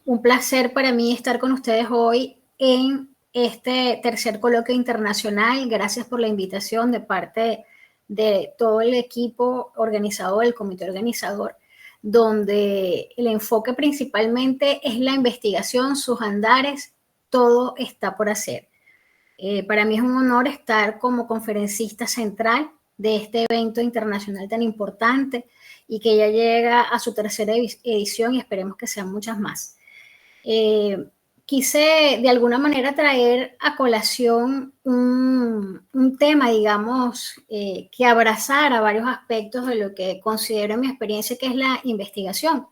Un placer para mí estar con ustedes hoy en este tercer coloquio internacional. Gracias por la invitación de parte de todo el equipo organizador, el comité organizador, donde el enfoque principalmente es la investigación, sus andares, todo está por hacer. Para mí es un honor estar como conferencista central de este evento internacional tan importante y que ya llega a su tercera edición y esperemos que sean muchas más. Quise de alguna manera traer a colación un tema, digamos, que abrazara varios aspectos de lo que considero en mi experiencia que es la investigación.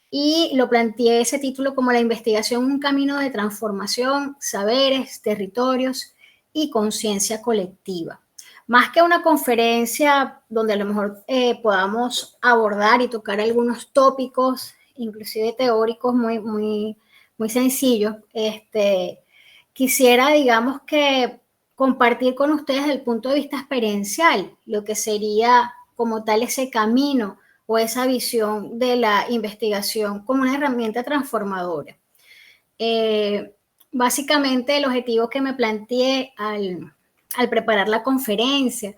Y lo planteé ese título como la investigación, un camino de transformación, saberes, territorios y conciencia colectiva. Más que una conferencia donde a lo mejor podamos abordar y tocar algunos tópicos, inclusive teóricos muy sencillos, quisiera, digamos, que compartir con ustedes desde el punto de vista experiencial lo que sería como tal ese camino o esa visión de la investigación como una herramienta transformadora. Básicamente el objetivo que me planteé al preparar la conferencia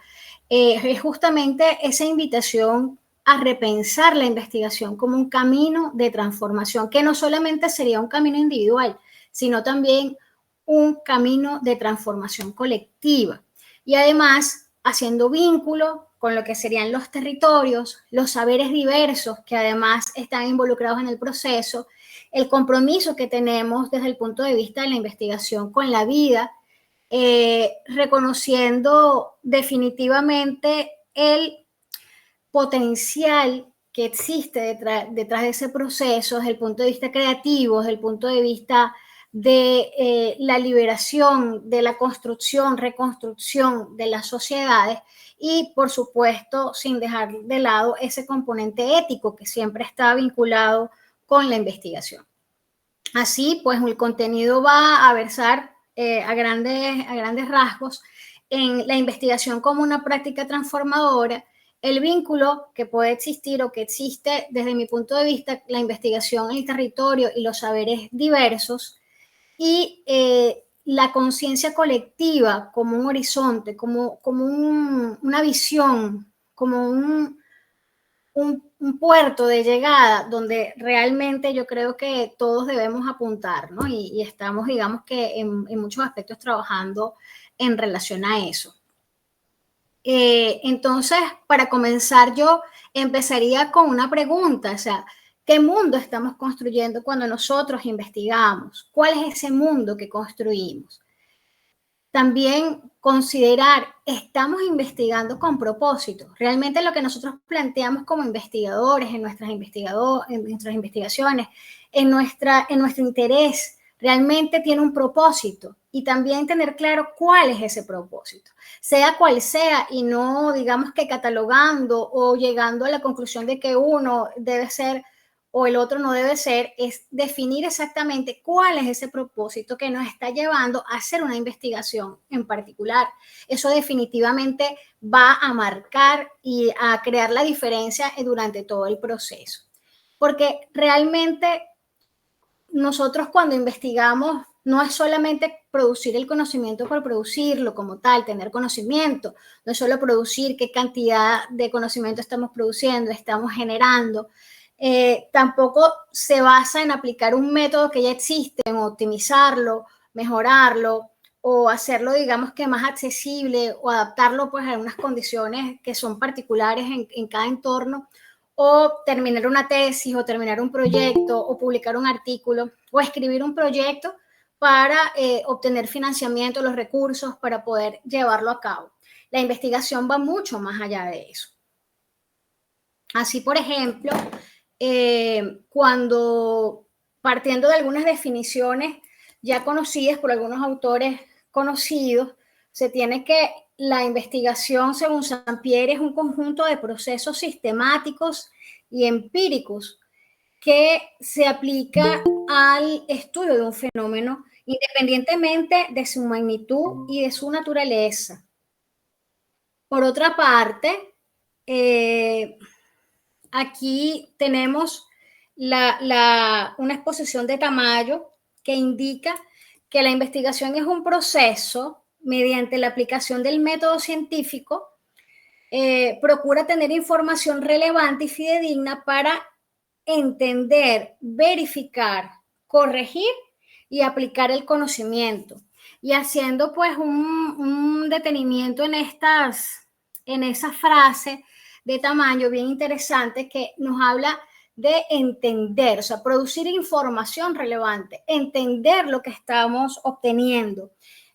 es justamente esa invitación a repensar la investigación como un camino de transformación, que no solamente sería un camino individual, sino también un camino de transformación colectiva. Y además, haciendo vínculo con lo que serían los territorios, los saberes diversos que además están involucrados en el proceso, el compromiso que tenemos desde el punto de vista de la investigación con la vida, reconociendo definitivamente el potencial que existe detrás de ese proceso desde el punto de vista creativo, desde el punto de vista de la liberación, de la construcción, reconstrucción de las sociedades y, por supuesto, sin dejar de lado ese componente ético que siempre está vinculado con la investigación. Así, pues, el contenido va a versar a grandes rasgos en la investigación como una práctica transformadora, el vínculo que puede existir o que existe desde mi punto de vista, la investigación en el territorio y los saberes diversos, y la conciencia colectiva como un horizonte, como una visión, como un puerto de llegada donde realmente yo creo que todos debemos apuntar, ¿no? Y estamos, digamos que en muchos aspectos trabajando en relación a eso. Entonces, para comenzar, yo empezaría con una pregunta, o sea, ¿qué mundo estamos construyendo cuando nosotros investigamos? ¿Cuál es ese mundo que construimos? También considerar, ¿estamos investigando con propósito? Realmente lo que nosotros planteamos como investigadores en nuestras investigaciones, en nuestro interés, realmente tiene un propósito y también tener claro cuál es ese propósito, sea cual sea, y no digamos que catalogando o llegando a la conclusión de que uno debe ser o el otro no debe ser, es definir exactamente cuál es ese propósito que nos está llevando a hacer una investigación en particular. Eso definitivamente va a marcar y a crear la diferencia durante todo el proceso. Porque realmente nosotros cuando investigamos no es solamente producir el conocimiento por producirlo como tal, tener conocimiento, no es solo producir qué cantidad de conocimiento estamos produciendo, estamos generando. Tampoco se basa en aplicar un método que ya existe, en optimizarlo, mejorarlo o hacerlo, digamos que más accesible o adaptarlo pues a unas condiciones que son particulares en cada entorno, o terminar una tesis o terminar un proyecto o publicar un artículo o escribir un proyecto para obtener financiamiento, los recursos para poder llevarlo a cabo. La investigación va mucho más allá de eso. Así, por ejemplo, cuando partiendo de algunas definiciones ya conocidas por algunos autores conocidos, se tiene que la investigación, según Sampieri, es un conjunto de procesos sistemáticos y empíricos que se aplica al estudio de un fenómeno independientemente de su magnitud y de su naturaleza. Por otra parte, aquí tenemos una exposición de Tamayo que indica que la investigación es un proceso mediante la aplicación del método científico, procura tener información relevante y fidedigna para entender, verificar, corregir y aplicar el conocimiento. Y haciendo pues un detenimiento en esa frase de Tamayo bien interesante que nos habla de entender, o sea, producir información relevante, entender lo que estamos obteniendo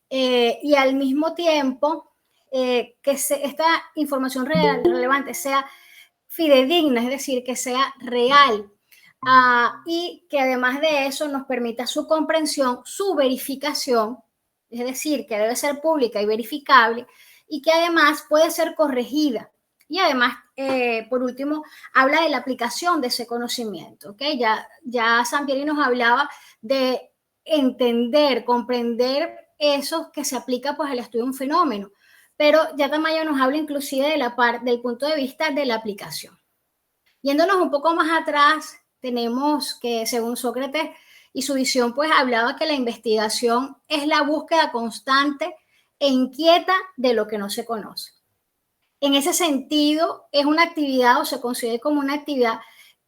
y al mismo tiempo que esta información relevante sea fidedigna, es decir, que sea real y que además de eso nos permita su comprensión, su verificación, es decir, que debe ser pública y verificable y que además puede ser corregida. Y además, por último, habla de la aplicación de ese conocimiento. ¿Okay? Ya Sampieri nos hablaba de entender, comprender eso que se aplica pues, al estudio de un fenómeno. Pero ya Tamayo nos habla inclusive del punto de vista de la aplicación. Yéndonos un poco más atrás, tenemos que, según Sócrates y su visión, pues hablaba que la investigación es la búsqueda constante e inquieta de lo que no se conoce. En ese sentido, es una actividad o se considera como una actividad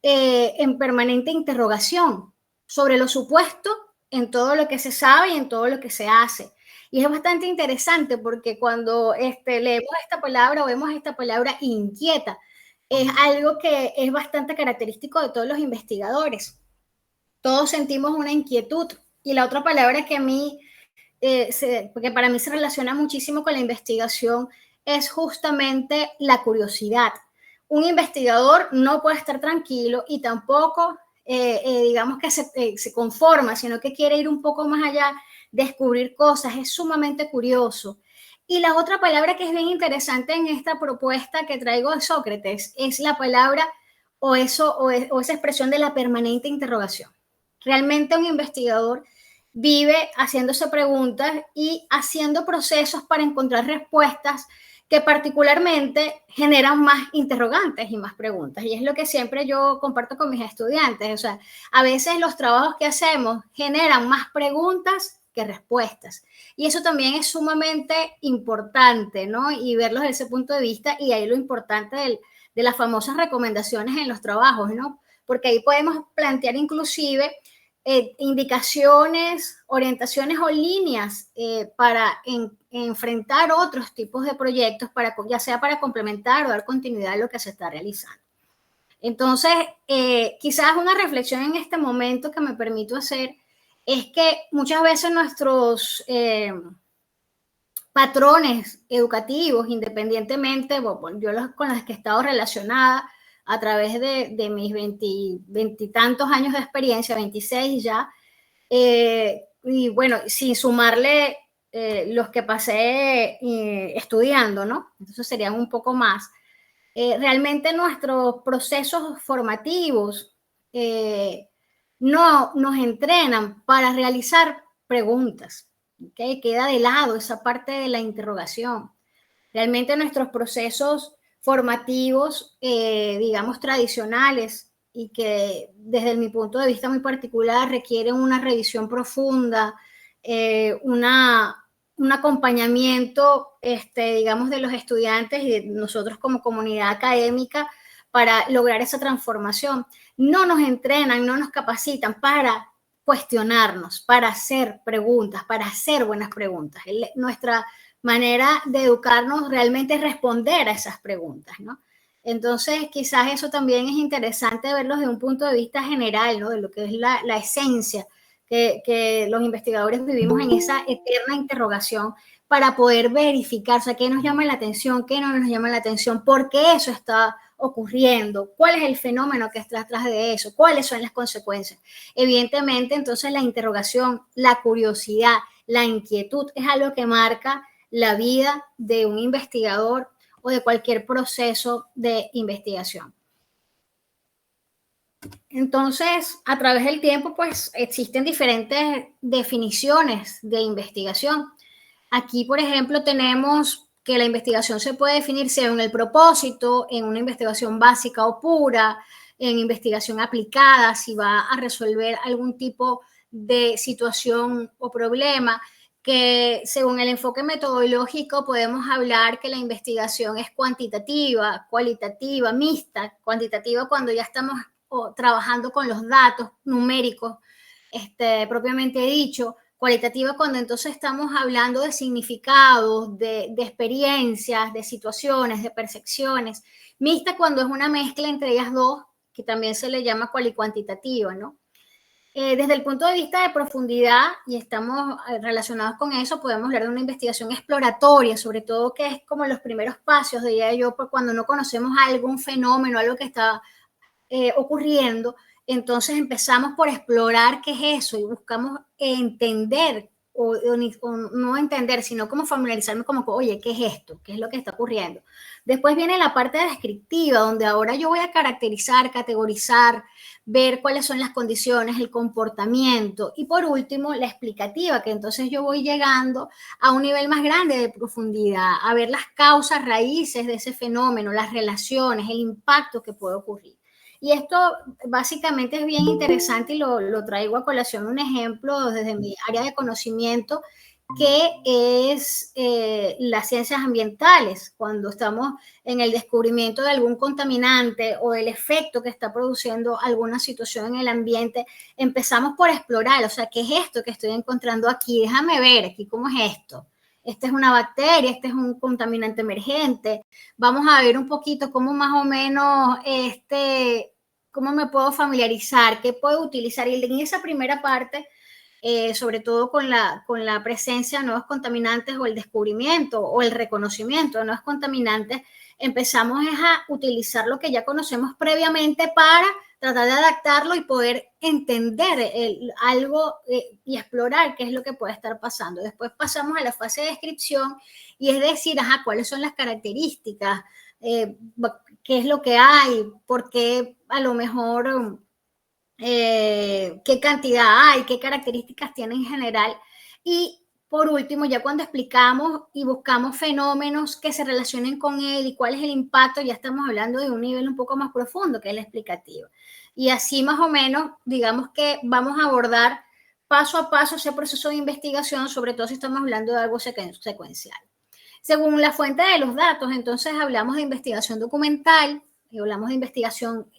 en permanente interrogación sobre lo supuesto en todo lo que se sabe y en todo lo que se hace. Y es bastante interesante porque cuando leemos esta palabra o vemos esta palabra inquieta, es algo que es bastante característico de todos los investigadores. Todos sentimos una inquietud. Y la otra palabra que a mí, porque para mí se relaciona muchísimo con la investigación, es justamente la curiosidad. Un investigador no puede estar tranquilo y tampoco, digamos que se conforma, sino que quiere ir un poco más allá, descubrir cosas, es sumamente curioso. Y la otra palabra que es bien interesante en esta propuesta que traigo de Sócrates es la palabra o esa expresión de la permanente interrogación. Realmente un investigador vive haciéndose preguntas y haciendo procesos para encontrar respuestas que particularmente generan más interrogantes y más preguntas. Y es lo que siempre yo comparto con mis estudiantes. O sea, a veces los trabajos que hacemos generan más preguntas que respuestas. Y eso también es sumamente importante, ¿no? Y verlos desde ese punto de vista, y ahí lo importante de las famosas recomendaciones en los trabajos, ¿no? Porque ahí podemos plantear inclusive indicaciones, orientaciones o líneas para enfrentar otros tipos de proyectos, ya sea para complementar o dar continuidad a lo que se está realizando. Entonces, quizás una reflexión en este momento que me permito hacer es que muchas veces nuestros patrones educativos, independientemente, bueno, yo con las que he estado relacionada a través de mis 20 tantos años de experiencia, 26 ya, y bueno, sin sumarle los que pasé estudiando, ¿no? Entonces serían un poco más. Realmente nuestros procesos formativos no nos entrenan para realizar preguntas, ¿okay? Queda de lado esa parte de la interrogación. Realmente nuestros procesos formativos, digamos, tradicionales y que desde mi punto de vista muy particular requieren una revisión profunda, un acompañamiento, digamos, de los estudiantes y de nosotros como comunidad académica para lograr esa transformación. No nos entrenan, no nos capacitan para cuestionarnos, para hacer preguntas, para hacer buenas preguntas. Nuestra manera de educarnos realmente es responder a esas preguntas, ¿no? Entonces, quizás eso también es interesante verlo desde un punto de vista general, ¿no? De lo que es la esencia que los investigadores vivimos en esa eterna interrogación para poder verificar, o sea, qué nos llama la atención, qué no nos llama la atención, por qué eso está ocurriendo, cuál es el fenómeno que está atrás de eso, cuáles son las consecuencias. Evidentemente, entonces la interrogación, la curiosidad, la inquietud es algo que marca la vida de un investigador o de cualquier proceso de investigación. Entonces, a través del tiempo, pues existen diferentes definiciones de investigación. Aquí, por ejemplo, tenemos que la investigación se puede definir según el propósito, en una investigación básica o pura, en investigación aplicada, si va a resolver algún tipo de situación o problema, que según el enfoque metodológico podemos hablar que la investigación es cuantitativa, cualitativa, mixta, cuantitativa cuando ya estamos trabajando con los datos numéricos, propiamente dicho, cualitativa cuando entonces estamos hablando de significados, de experiencias, de situaciones, de percepciones, mixta cuando es una mezcla entre ellas dos, que también se le llama cualitativa, ¿no? Desde el punto de vista de profundidad, y estamos relacionados con eso, podemos hablar de una investigación exploratoria, sobre todo que es como los primeros pasos, diría yo, cuando no conocemos algún fenómeno, algo que está ocurriendo, entonces empezamos por explorar qué es eso y buscamos entender o no entender, sino como familiarizarme como, oye, ¿qué es esto? ¿Qué es lo que está ocurriendo? Después viene la parte descriptiva, donde ahora yo voy a caracterizar, categorizar, ver cuáles son las condiciones, el comportamiento y por último la explicativa, que entonces yo voy llegando a un nivel más grande de profundidad, a ver las causas raíces de ese fenómeno, las relaciones, el impacto que puede ocurrir. Y esto básicamente es bien interesante y lo traigo a colación un ejemplo desde mi área de conocimiento, que es las ciencias ambientales, cuando estamos en el descubrimiento de algún contaminante o el efecto que está produciendo alguna situación en el ambiente, empezamos por explorar, o sea, ¿qué es esto que estoy encontrando aquí? Déjame ver aquí cómo es esto. Esta es una bacteria, este es un contaminante emergente. Vamos a ver un poquito cómo más o menos cómo me puedo familiarizar, qué puedo utilizar. Y en esa primera parte, sobre todo con la presencia de nuevos contaminantes o el descubrimiento o el reconocimiento de nuevos contaminantes, empezamos a utilizar lo que ya conocemos previamente para tratar de adaptarlo y poder entender algo y explorar qué es lo que puede estar pasando. Después pasamos a la fase de descripción y es decir, cuáles son las características, qué es lo que hay, por qué a lo mejor qué cantidad hay, qué características tiene en general. Y por último, ya cuando explicamos y buscamos fenómenos que se relacionen con él y cuál es el impacto, ya estamos hablando de un nivel un poco más profundo, que es la explicativa. Y así más o menos, digamos que vamos a abordar paso a paso ese proceso de investigación, sobre todo si estamos hablando de algo secuencial. Según la fuente de los datos, entonces hablamos de investigación documental, y hablamos de investigación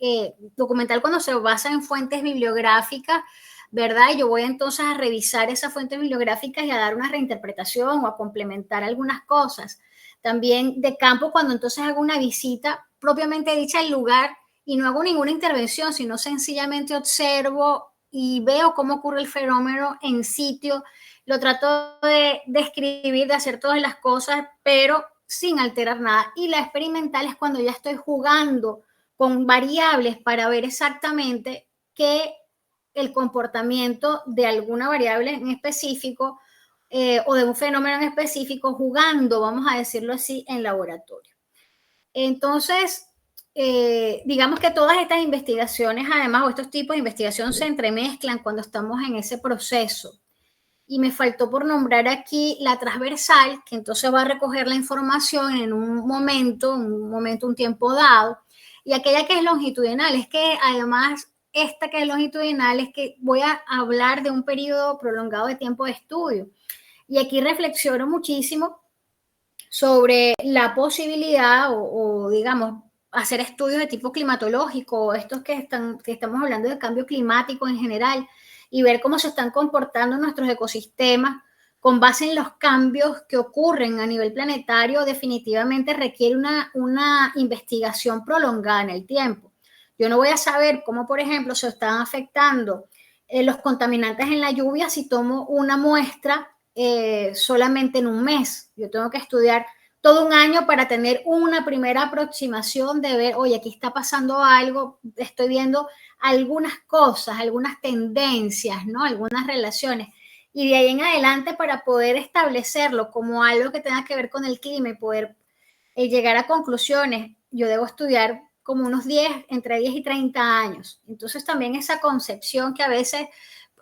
documental cuando se basa en fuentes bibliográficas, ¿verdad? Y yo voy entonces a revisar esas fuentes bibliográficas y a dar una reinterpretación o a complementar algunas cosas. También de campo, cuando entonces hago una visita propiamente dicha al lugar y no hago ninguna intervención, sino sencillamente observo y veo cómo ocurre el fenómeno en sitio, lo trato de describir, de hacer todas las cosas, pero sin alterar nada. Y la experimental es cuando ya estoy jugando con variables para ver exactamente qué el comportamiento de alguna variable en específico o de un fenómeno en específico, jugando, vamos a decirlo así, en laboratorio. Entonces, digamos que todas estas investigaciones, además, o estos tipos de investigación se entremezclan cuando estamos en ese proceso. Y me faltó por nombrar aquí la transversal, que entonces va a recoger la información en un momento, un tiempo dado, y aquella que es longitudinal, es que además esta que es longitudinal es que voy a hablar de un periodo prolongado de tiempo de estudio. Y aquí reflexiono muchísimo sobre la posibilidad o digamos, hacer estudios de tipo climatológico, estos que estamos hablando de cambio climático en general, y ver cómo se están comportando nuestros ecosistemas con base en los cambios que ocurren a nivel planetario, definitivamente requiere una investigación prolongada en el tiempo. Yo no voy a saber cómo, por ejemplo, se están afectando los contaminantes en la lluvia si tomo una muestra solamente en un mes. Yo tengo que estudiar todo un año para tener una primera aproximación de ver, oye, aquí está pasando algo, estoy viendo algunas cosas, algunas tendencias, ¿no? Algunas relaciones. Y de ahí en adelante para poder establecerlo como algo que tenga que ver con el clima y poder llegar a conclusiones, yo debo estudiar como unos 10, entre 10 y 30 años. Entonces también esa concepción que a veces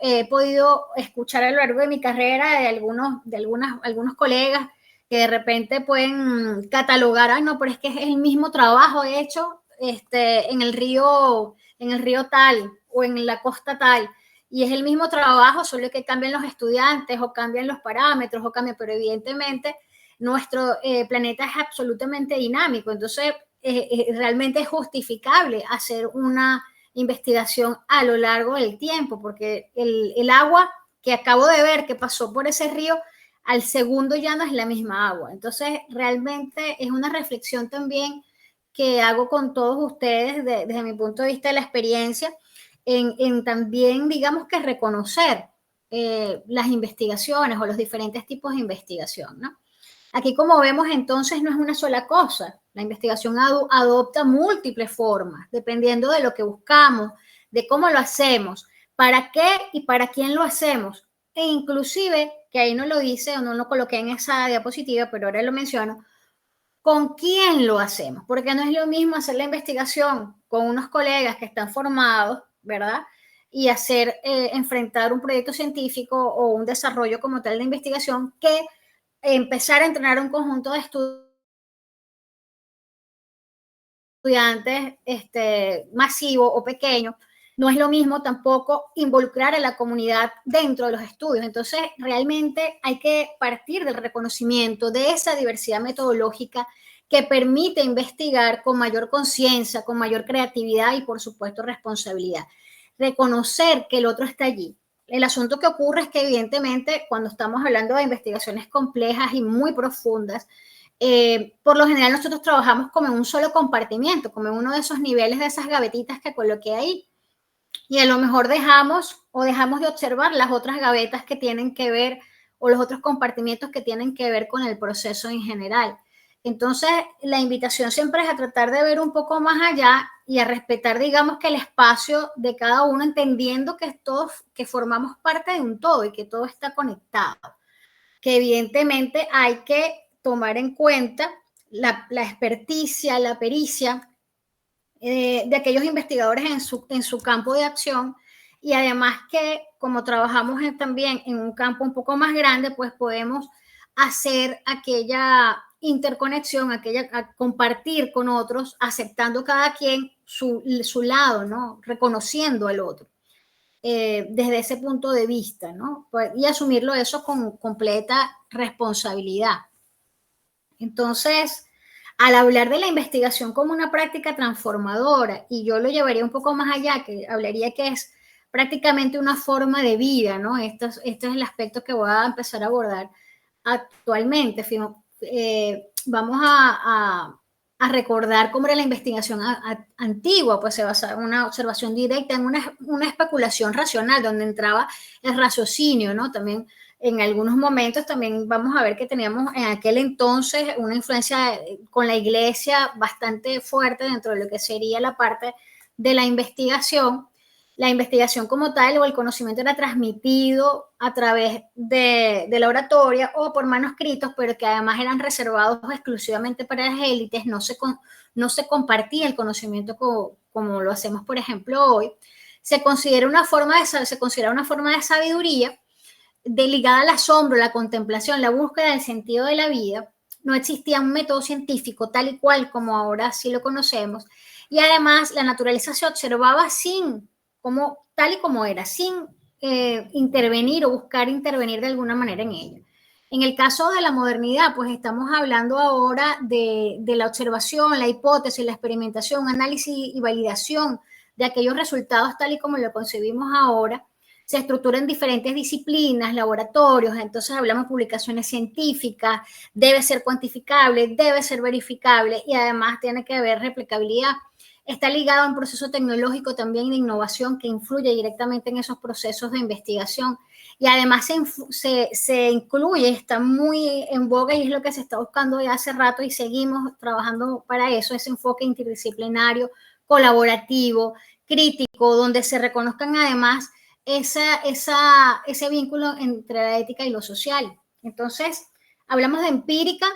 he podido escuchar a lo largo de mi carrera de algunos colegas que de repente pueden catalogar, no, pero es que es el mismo trabajo hecho en el río en el río tal o en la costa tal, y es el mismo trabajo, solo que cambian los estudiantes o cambian los parámetros o cambian, pero evidentemente nuestro planeta es absolutamente dinámico, entonces realmente es justificable hacer una investigación a lo largo del tiempo, porque el agua que acabo de ver que pasó por ese río, al segundo ya no es la misma agua. Entonces, realmente es una reflexión también que hago con todos ustedes desde mi punto de vista de la experiencia, en también, digamos que reconocer las investigaciones o los diferentes tipos de investigación, ¿no? Aquí, como vemos, entonces no es una sola cosa. La investigación adopta múltiples formas, dependiendo de lo que buscamos, de cómo lo hacemos, para qué y para quién lo hacemos. E inclusive, que ahí no lo dice o no lo coloqué en esa diapositiva, pero ahora lo menciono, con quién lo hacemos. Porque no es lo mismo hacer la investigación con unos colegas que están formados, ¿verdad? Y hacer, enfrentar un proyecto científico o un desarrollo como tal de investigación que empezar a entrenar un conjunto de estudiantes masivo o pequeño. No es lo mismo tampoco involucrar a la comunidad dentro de los estudios. Entonces, realmente hay que partir del reconocimiento de esa diversidad metodológica que permite investigar con mayor conciencia, con mayor creatividad y, por supuesto, responsabilidad. Reconocer que el otro está allí. El asunto que ocurre es que, evidentemente, cuando estamos hablando de investigaciones complejas y muy profundas, por lo general nosotros trabajamos como en un solo compartimiento, como en uno de esos niveles de esas gavetitas que coloqué ahí. Y a lo mejor dejamos de observar las otras gavetas que tienen que ver o los otros compartimientos que tienen que ver con el proceso en general. Entonces, la invitación siempre es a tratar de ver un poco más allá y a respetar, digamos, que el espacio de cada uno, entendiendo que todos, que formamos parte de un todo y que todo está conectado. Que evidentemente hay que tomar en cuenta la experticia, la pericia de aquellos investigadores en su campo de acción, y además que como trabajamos también en un campo un poco más grande, pues podemos hacer aquella interconexión, compartir con otros, aceptando cada quien su lado, ¿no? Reconociendo al otro. Desde ese punto de vista, ¿no? Y asumirlo eso con completa responsabilidad. Entonces, al hablar de la investigación como una práctica transformadora, y yo lo llevaría un poco más allá, que hablaría que es prácticamente una forma de vida, ¿no? Este es el aspecto que voy a empezar a abordar actualmente. Vamos a recordar cómo era la investigación antigua, pues se basaba en una observación directa, en una especulación racional, donde entraba el raciocinio, ¿no? También en algunos momentos también vamos a ver que teníamos en aquel entonces una influencia con la iglesia bastante fuerte dentro de lo que sería la parte de la investigación. La investigación como tal o el conocimiento era transmitido a través de la oratoria o por manuscritos, pero que además eran reservados exclusivamente para las élites, no se compartía el conocimiento como lo hacemos, por ejemplo, hoy. Se considera una forma de sabiduría ligada al asombro, la contemplación, la búsqueda del sentido de la vida. No existía un método científico tal y cual como ahora sí lo conocemos, y además la naturaleza se observaba tal y como era, sin intervenir o buscar intervenir de alguna manera en ella. En el caso de la modernidad, pues estamos hablando ahora de la observación, la hipótesis, la experimentación, análisis y validación de aquellos resultados tal y como lo concebimos ahora. Se estructura en diferentes disciplinas, laboratorios, entonces hablamos de publicaciones científicas, debe ser cuantificable, debe ser verificable y además tiene que haber replicabilidad. Está ligado a un proceso tecnológico también de innovación que influye directamente en esos procesos de investigación, y además se incluye, está muy en boga y es lo que se está buscando ya hace rato y seguimos trabajando para eso, ese enfoque interdisciplinario, colaborativo, crítico, donde se reconozcan además ese vínculo entre la ética y lo social. Entonces, hablamos de empírica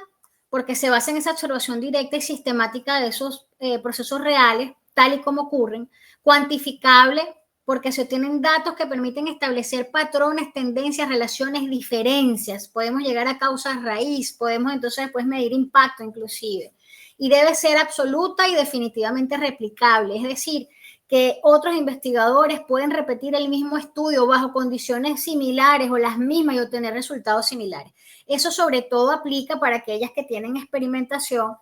porque se basa en esa observación directa y sistemática de esos procesos reales, tal y como ocurren. Cuantificable, porque se obtienen datos que permiten establecer patrones, tendencias, relaciones, diferencias. Podemos llegar a causas raíz, podemos entonces después medir impacto inclusive. Y debe ser absoluta y definitivamente replicable, es decir, que otros investigadores pueden repetir el mismo estudio bajo condiciones similares o las mismas y obtener resultados similares. Eso sobre todo aplica para aquellas que tienen experimentación,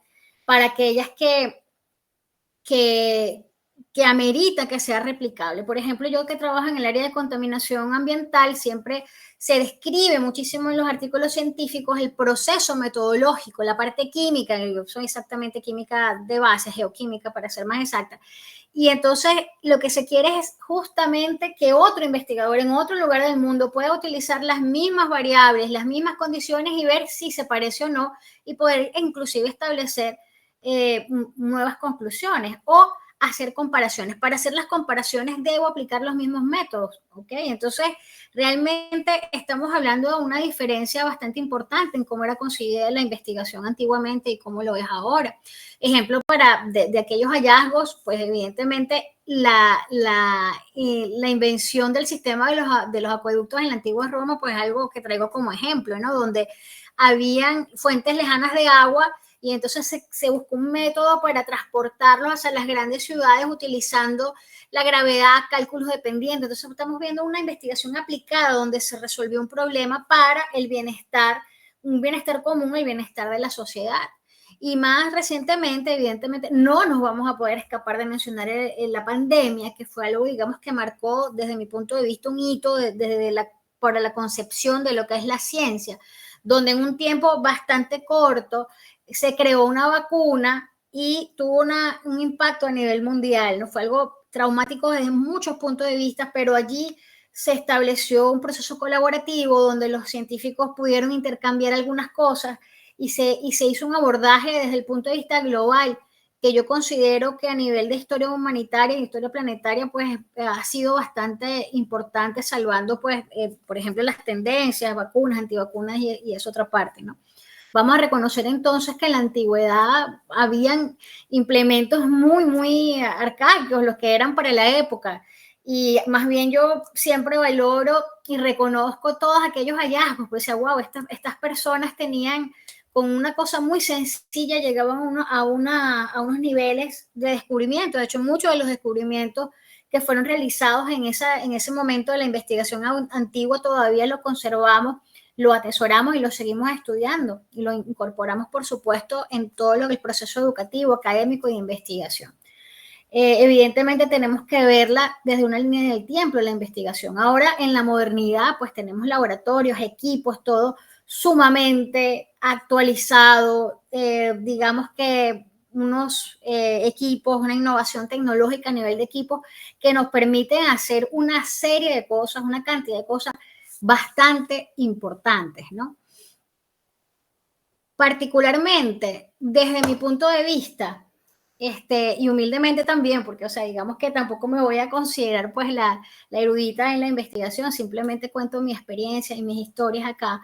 para aquellas que amerita que sea replicable. Por ejemplo, yo que trabajo en el área de contaminación ambiental, siempre se describe muchísimo en los artículos científicos el proceso metodológico, la parte química, yo soy exactamente química de base, geoquímica para ser más exacta, y entonces lo que se quiere es justamente que otro investigador en otro lugar del mundo pueda utilizar las mismas variables, las mismas condiciones y ver si se parece o no, y poder inclusive establecer nuevas conclusiones o hacer comparaciones. Para hacer las comparaciones debo aplicar los mismos métodos, ¿ok? Entonces, realmente estamos hablando de una diferencia bastante importante en cómo era concebida la investigación antiguamente y cómo lo es ahora. Ejemplo de aquellos hallazgos, pues evidentemente la invención del sistema de los acueductos en la antigua Roma, pues algo que traigo como ejemplo, ¿no? Donde habían fuentes lejanas de agua y entonces se buscó un método para transportarlos hacia las grandes ciudades utilizando la gravedad, cálculos de pendiente. Entonces estamos viendo una investigación aplicada donde se resolvió un problema para el bienestar, un bienestar común, el bienestar de la sociedad. Y más recientemente, evidentemente, no nos vamos a poder escapar de mencionar la pandemia, que fue algo, digamos, que marcó desde mi punto de vista un hito para la concepción de lo que es la ciencia, donde en un tiempo bastante corto se creó una vacuna y tuvo un impacto a nivel mundial, ¿no? Fue algo traumático desde muchos puntos de vista, pero allí se estableció un proceso colaborativo donde los científicos pudieron intercambiar algunas cosas y se hizo un abordaje desde el punto de vista global, que yo considero que a nivel de historia humanitaria y historia planetaria, pues ha sido bastante importante, salvando, pues, por ejemplo, las tendencias, vacunas, antivacunas y esa otra parte, ¿no? Vamos a reconocer entonces que en la antigüedad habían implementos muy, muy arcaicos, los que eran para la época. Y más bien yo siempre valoro y reconozco todos aquellos hallazgos, pues, wow, estas personas tenían con una cosa muy sencilla, llegaban a unos niveles de descubrimiento. De hecho, muchos de los descubrimientos que fueron realizados en ese momento de la investigación antigua todavía lo conservamos, lo atesoramos y lo seguimos estudiando y lo incorporamos, por supuesto, en todo lo que es el proceso educativo, académico y de investigación. Evidentemente tenemos que verla desde una línea del tiempo, la investigación. Ahora, en la modernidad, pues tenemos laboratorios, equipos, todo sumamente actualizado, digamos que unos equipos, una innovación tecnológica a nivel de equipos que nos permiten hacer una serie de cosas, una cantidad de cosas bastante importantes, ¿no? Particularmente, desde mi punto de vista, y humildemente también, porque, o sea, digamos que tampoco me voy a considerar pues la erudita en la investigación, simplemente cuento mi experiencia y mis historias acá.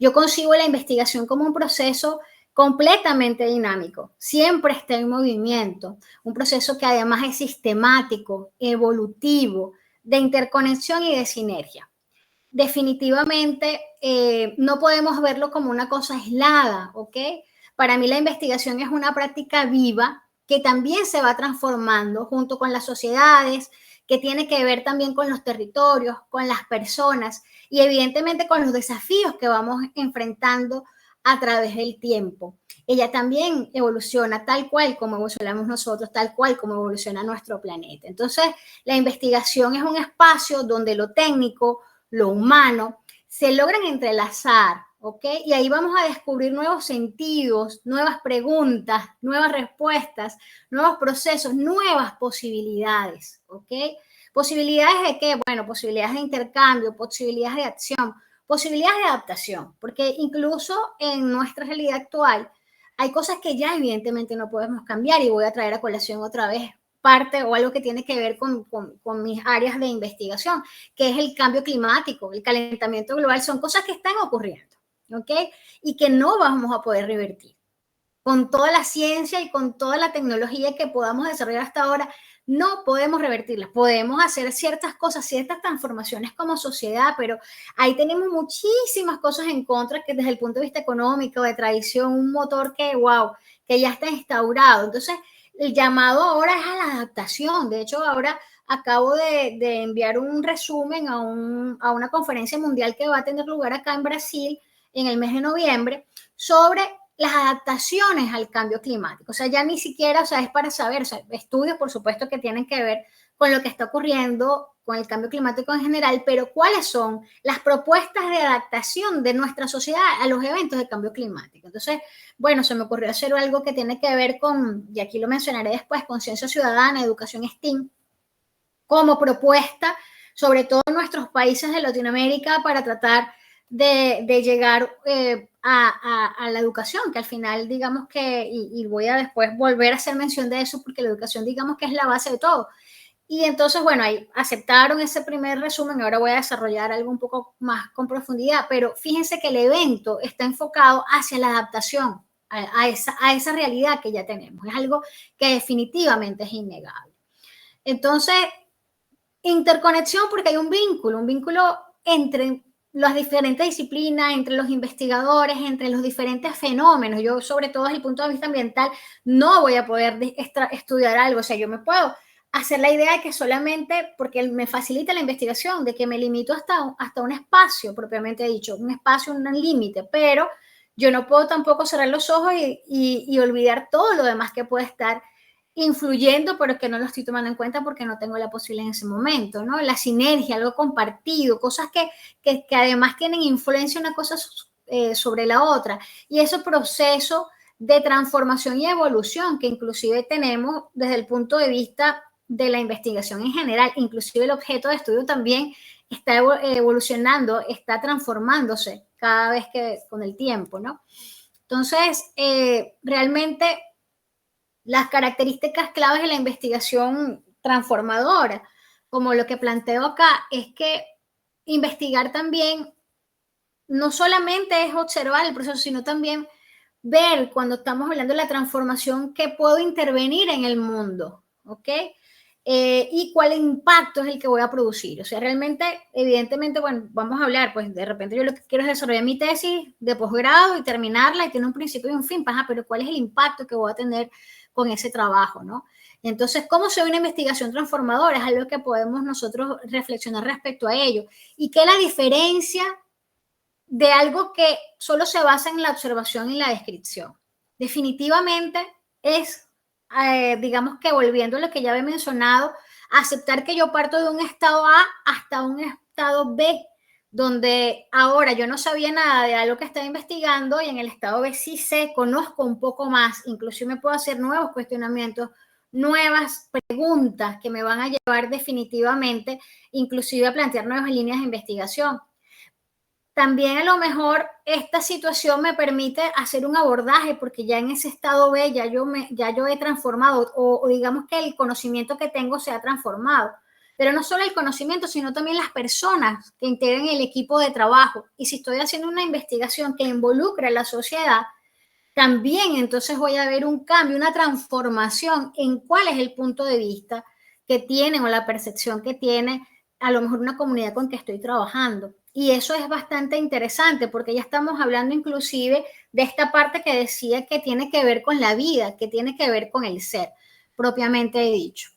Yo concibo la investigación como un proceso completamente dinámico, siempre está en movimiento, un proceso que además es sistemático, evolutivo, de interconexión y de sinergia. Definitivamente no podemos verlo como una cosa aislada, ¿ok? Para mí la investigación es una práctica viva que también se va transformando junto con las sociedades, que tiene que ver también con los territorios, con las personas y evidentemente con los desafíos que vamos enfrentando a través del tiempo. Ella también evoluciona tal cual como evolucionamos nosotros, tal cual como evoluciona nuestro planeta. Entonces, la investigación es un espacio donde lo técnico, lo humano, se logran entrelazar, ¿ok? Y ahí vamos a descubrir nuevos sentidos, nuevas preguntas, nuevas respuestas, nuevos procesos, nuevas posibilidades, ¿ok? ¿Posibilidades de qué? Bueno, posibilidades de intercambio, posibilidades de acción, posibilidades de adaptación, porque incluso en nuestra realidad actual hay cosas que ya evidentemente no podemos cambiar y voy a traer a colación otra vez parte o algo que tiene que ver con mis áreas de investigación, que es el cambio climático, el calentamiento global, son cosas que están ocurriendo, ¿ok? Y que no vamos a poder revertir. Con toda la ciencia y con toda la tecnología que podamos desarrollar hasta ahora, no podemos revertirlas. Podemos hacer ciertas cosas, ciertas transformaciones como sociedad, pero ahí tenemos muchísimas cosas en contra que desde el punto de vista económico, de tradición, un motor que, wow, que ya está instaurado. Entonces, el llamado ahora es a la adaptación. De hecho, ahora acabo de enviar un resumen a una conferencia mundial que va a tener lugar acá en Brasil en el mes de noviembre sobre las adaptaciones al cambio climático. O sea, ya ni siquiera, o sea, es para saber, o sea, estudios, por supuesto, que tienen que ver con lo que está ocurriendo con el cambio climático en general, pero cuáles son las propuestas de adaptación de nuestra sociedad a los eventos de cambio climático. Entonces, bueno, se me ocurrió hacer algo que tiene que ver con, y aquí lo mencionaré después, con ciencia ciudadana, educación STEAM, como propuesta, sobre todo en nuestros países de Latinoamérica, para tratar de llegar a la educación, que al final, digamos que, y voy a después volver a hacer mención de eso, porque la educación, digamos que es la base de todo. Y entonces, bueno, ahí aceptaron ese primer resumen, ahora voy a desarrollar algo un poco más con profundidad, pero fíjense que el evento está enfocado hacia la adaptación a esa realidad que ya tenemos. Es algo que definitivamente es innegable. Entonces, interconexión porque hay un vínculo entre las diferentes disciplinas, entre los investigadores, entre los diferentes fenómenos. Yo, sobre todo desde el punto de vista ambiental, no voy a poder estudiar algo. O sea, yo me puedo hacer la idea de que solamente, porque me facilita la investigación, de que me limito hasta un espacio, propiamente dicho, un espacio, un límite, pero yo no puedo tampoco cerrar los ojos y olvidar todo lo demás que puede estar influyendo, pero que no lo estoy tomando en cuenta porque no tengo la posibilidad en ese momento, ¿no? La sinergia, algo compartido, cosas que además tienen influencia una cosa sobre la otra. Y ese proceso de transformación y evolución que inclusive tenemos desde el punto de vista de la investigación en general, inclusive el objeto de estudio también está evolucionando, está transformándose cada vez que con el tiempo, ¿no? Entonces, realmente las características claves de la investigación transformadora, como lo que planteo acá, es que investigar también no solamente es observar el proceso, sino también ver cuando estamos hablando de la transformación que puedo intervenir en el mundo, ¿ok? Y cuál impacto es el que voy a producir. O sea, realmente, evidentemente, bueno, vamos a hablar, pues de repente yo lo que quiero es desarrollar mi tesis de posgrado y terminarla y tiene un principio y un fin, ajá, pero ¿cuál es el impacto que voy a tener con ese trabajo, ¿no? Entonces, ¿cómo se ve una investigación transformadora? Es algo que podemos nosotros reflexionar respecto a ello. ¿Y qué es la diferencia de algo que solo se basa en la observación y la descripción? Definitivamente es, digamos que volviendo a lo que ya había mencionado, aceptar que yo parto de un estado A hasta un estado B, donde ahora yo no sabía nada de algo que estaba investigando y en el estado B sí sé, conozco un poco más, inclusive me puedo hacer nuevos cuestionamientos, nuevas preguntas que me van a llevar definitivamente, inclusive a plantear nuevas líneas de investigación. También a lo mejor esta situación me permite hacer un abordaje porque ya en ese estado B ya yo he transformado o digamos que el conocimiento que tengo se ha transformado. Pero no solo el conocimiento, sino también las personas que integran el equipo de trabajo. Y si estoy haciendo una investigación que involucra a la sociedad, también entonces voy a ver un cambio, una transformación en cuál es el punto de vista que tiene o la percepción que tiene a lo mejor una comunidad con que estoy trabajando. Y eso es bastante interesante porque ya estamos hablando inclusive de esta parte que decía que tiene que ver con la vida, que tiene que ver con el ser, propiamente dicho.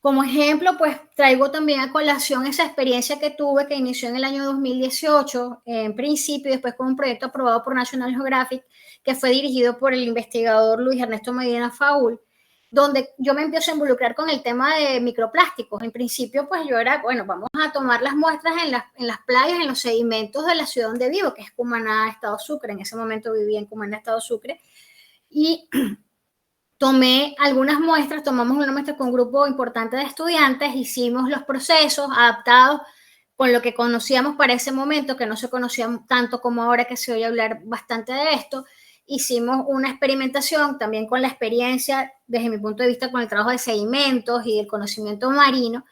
Como ejemplo, pues traigo también a colación esa experiencia que tuve que inició en el año 2018, en principio, y después con un proyecto aprobado por National Geographic, que fue dirigido por el investigador Luis Ernesto Medina Faul, donde yo me empiezo a involucrar con el tema de microplásticos. En principio, pues yo era, bueno, vamos a tomar las muestras en las playas, en los sedimentos de la ciudad donde vivo, que es Cumaná, Estado Sucre. En ese momento vivía en Cumaná, Estado Sucre. Y tomé algunas muestras, tomamos una muestra con un grupo importante de estudiantes, hicimos los procesos adaptados con lo que conocíamos para ese momento, que no se conocía tanto como ahora que se oye hablar bastante de esto. Hicimos una experimentación también con la experiencia, desde mi punto de vista, con el trabajo de sedimentos y el conocimiento marino.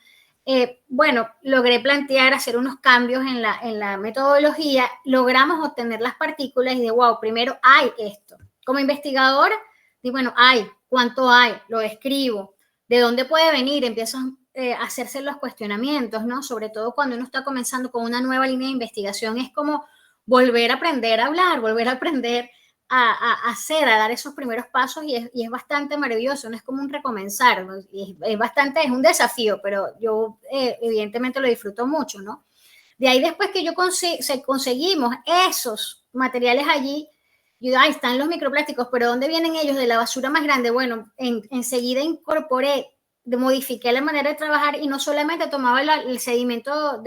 Bueno, logré plantear, hacer unos cambios en la metodología, logramos obtener las partículas y de wow, primero hay esto. Como investigadora, y bueno, hay, ¿cuánto hay? Lo escribo. ¿De dónde puede venir? Empiezan a hacerse los cuestionamientos, ¿no? Sobre todo cuando uno está comenzando con una nueva línea de investigación, es como volver a aprender a hablar, volver a aprender hacer, a dar esos primeros pasos y es bastante maravilloso, no es como un recomenzar, ¿no? Es un desafío, pero yo evidentemente lo disfruto mucho, ¿no? De ahí después que conseguimos esos materiales allí, yo, ahí están los microplásticos, pero ¿dónde vienen ellos? De la basura más grande. Bueno, enseguida incorporé, modifiqué la manera de trabajar y no solamente tomaba el sedimento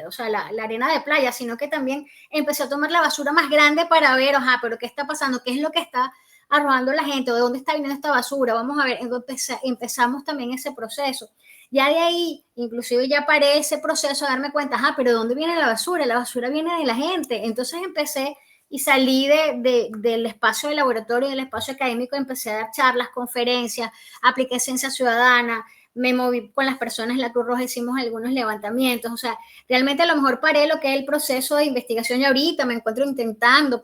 o sea, la arena de playa, sino que también empecé a tomar la basura más grande para ver, pero ¿qué está pasando? ¿Qué es lo que está arrojando la gente? ¿O de dónde está viniendo esta basura? Vamos a ver, entonces empezamos también ese proceso. Ya de ahí, inclusive ya paré ese proceso a darme cuenta, pero ¿de dónde viene la basura? La basura viene de la gente. Entonces empecé y salí del espacio de laboratorio, del espacio académico, empecé a dar charlas, conferencias, apliqué ciencia ciudadana, me moví con las personas en la Cruz Roja, hicimos algunos levantamientos, o sea, realmente a lo mejor paré lo que es el proceso de investigación y ahorita me encuentro intentando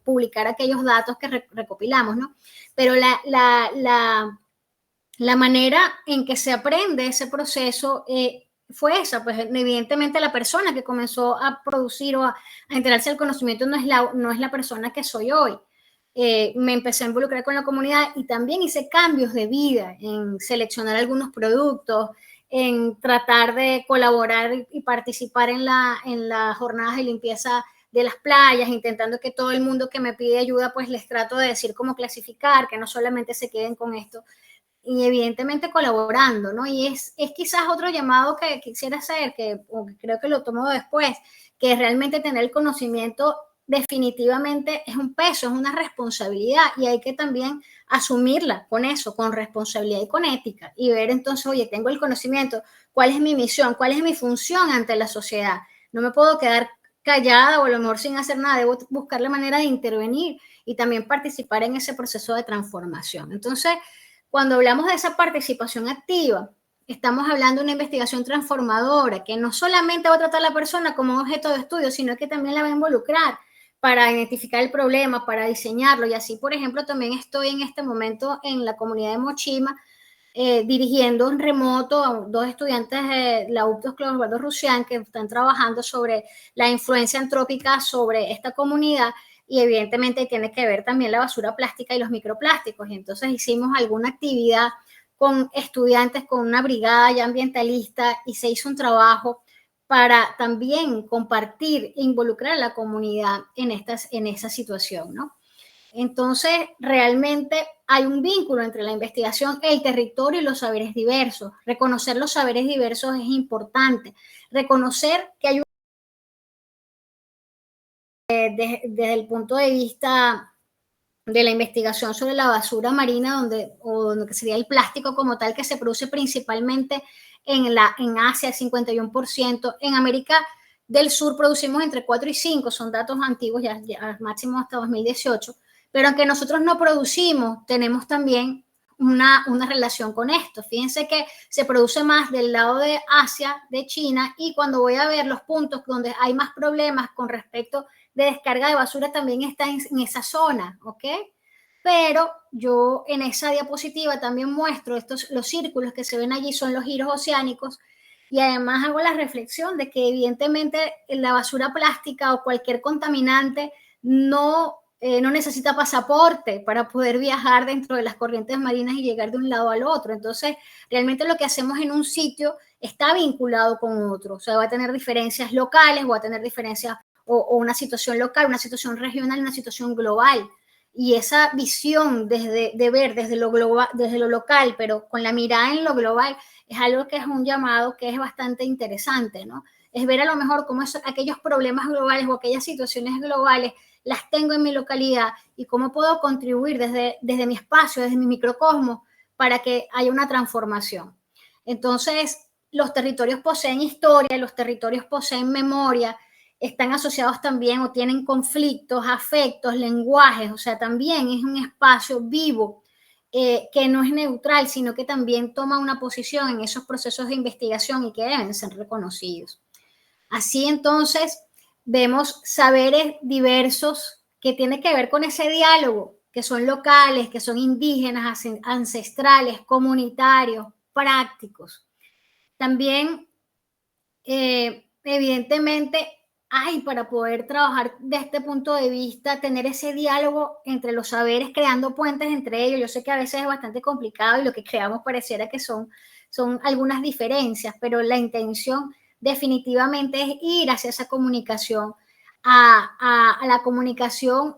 publicar aquellos datos que recopilamos, ¿no? Pero la manera en que se aprende ese proceso fue esa, pues evidentemente la persona que comenzó a producir o a enterarse del conocimiento no es la persona que soy hoy. Me empecé a involucrar con la comunidad y también hice cambios de vida en seleccionar algunos productos, en tratar de colaborar y participar en las jornadas de limpieza de las playas, intentando que todo el mundo que me pide ayuda, pues les trato de decir cómo clasificar, que no solamente se queden con esto, y evidentemente colaborando, ¿no? Y es quizás otro llamado que quisiera hacer, que creo que lo tomo después, que realmente tener el conocimiento definitivamente es un peso, es una responsabilidad y hay que también asumirla con eso, con responsabilidad y con ética y ver entonces, oye, tengo el conocimiento, ¿cuál es mi misión? ¿Cuál es mi función ante la sociedad? No me puedo quedar callada o a lo mejor sin hacer nada, debo buscar la manera de intervenir y también participar en ese proceso de transformación. Entonces, cuando hablamos de esa participación activa, estamos hablando de una investigación transformadora que no solamente va a tratar a la persona como un objeto de estudio, sino que también la va a involucrar para identificar el problema, para diseñarlo. Y así, por ejemplo, también estoy en este momento en la comunidad de Mochima, dirigiendo en remoto a dos estudiantes de la UPTOS Claudio Osvaldo Rusián que están trabajando sobre la influencia antrópica sobre esta comunidad y evidentemente tiene que ver también la basura plástica y los microplásticos. Y entonces hicimos alguna actividad con estudiantes, con una brigada ya ambientalista y se hizo un trabajo para también compartir e involucrar a la comunidad en esa situación, ¿no? Entonces, realmente hay un vínculo entre la investigación, el territorio y los saberes diversos. Reconocer los saberes diversos es importante. Reconocer que hay desde el punto de vista de la investigación sobre la basura marina, o lo que sería el plástico como tal, que se produce principalmente en Asia, el 51%. En América del Sur producimos entre 4 y 5, son datos antiguos, ya máximo hasta 2018, pero aunque nosotros no producimos, tenemos también una relación con esto. Fíjense que se produce más del lado de Asia, de China, y cuando voy a ver los puntos donde hay más problemas con respecto de descarga de basura también está en esa zona, ¿ok? Pero yo en esa diapositiva también muestro los círculos que se ven allí, son los giros oceánicos, y además hago la reflexión de que evidentemente la basura plástica o cualquier contaminante no necesita pasaporte para poder viajar dentro de las corrientes marinas y llegar de un lado al otro. Entonces, realmente lo que hacemos en un sitio está vinculado con otro. O sea, va a tener diferencias locales, va a tener diferencias o una situación local, una situación regional, una situación global. Y esa visión de ver desde lo global, desde lo local, pero con la mirada en lo global, es algo que es un llamado que es bastante interesante, ¿no? Es ver a lo mejor cómo aquellos problemas globales o aquellas situaciones globales las tengo en mi localidad y cómo puedo contribuir desde mi espacio, desde mi microcosmos, para que haya una transformación. Entonces, los territorios poseen historia, los territorios poseen memoria, están asociados también o tienen conflictos, afectos, lenguajes, o sea, también es un espacio vivo que no es neutral, sino que también toma una posición en esos procesos de investigación y que deben ser reconocidos. Así entonces, vemos saberes diversos que tienen que ver con ese diálogo, que son locales, que son indígenas, ancestrales, comunitarios, prácticos. También, evidentemente, ay, para poder trabajar de este punto de vista, tener ese diálogo entre los saberes, creando puentes entre ellos. Yo sé que a veces es bastante complicado y lo que creamos pareciera que son algunas diferencias, pero la intención definitivamente es ir hacia esa comunicación, a la comunicación,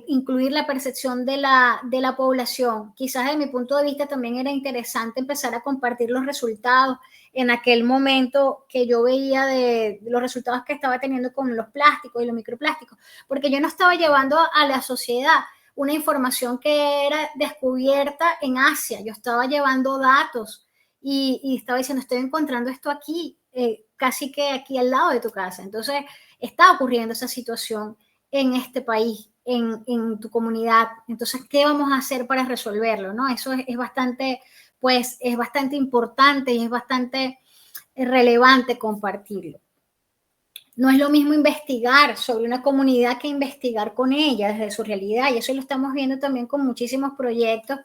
incluir la percepción de la población. Quizás desde mi punto de vista también era interesante empezar a compartir los resultados en aquel momento que yo veía de los resultados que estaba teniendo con los plásticos y los microplásticos, porque yo no estaba llevando a la sociedad una información que era descubierta en Asia, yo estaba llevando datos y estaba diciendo, estoy encontrando esto aquí, casi que aquí al lado de tu casa. Entonces, está ocurriendo esa situación en este país, en tu comunidad. Entonces, ¿qué vamos a hacer para resolverlo? ¿No? Eso es bastante, pues, es bastante importante y es bastante relevante compartirlo. No es lo mismo investigar sobre una comunidad que investigar con ella desde su realidad, y eso lo estamos viendo también con muchísimos proyectos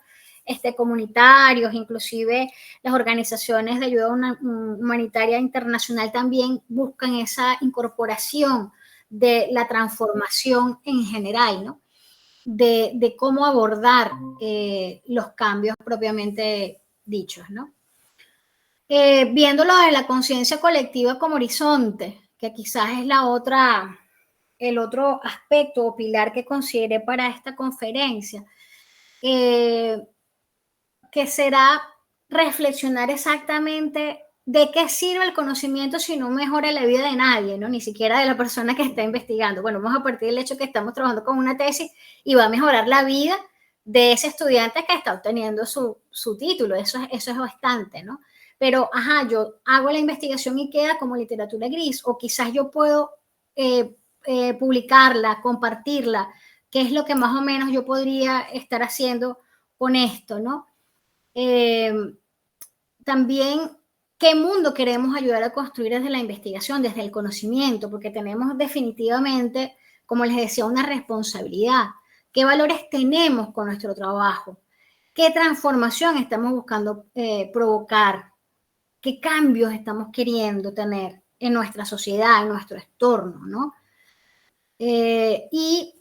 comunitarios, inclusive las organizaciones de ayuda humanitaria internacional también buscan esa incorporación de la transformación en general, ¿no? De cómo abordar los cambios propiamente dichos, ¿no? Viéndolo de la conciencia colectiva como horizonte, que quizás es el otro aspecto o pilar que consideré para esta conferencia, que será reflexionar exactamente de qué sirve el conocimiento si no mejora la vida de nadie, ¿no? Ni siquiera de la persona que está investigando. Bueno, vamos a partir del hecho que estamos trabajando con una tesis y va a mejorar la vida de ese estudiante que está obteniendo su título. Eso es bastante, ¿no? Pero, ajá, yo hago la investigación y queda como literatura gris, o quizás yo puedo publicarla, compartirla, qué es lo que más o menos yo podría estar haciendo con esto, ¿no? También qué mundo queremos ayudar a construir desde la investigación, desde el conocimiento, porque tenemos definitivamente, como les decía, una responsabilidad. ¿Qué valores tenemos con nuestro trabajo? ¿Qué transformación estamos buscando provocar? ¿Qué cambios estamos queriendo tener en nuestra sociedad, en nuestro entorno, ¿no? Y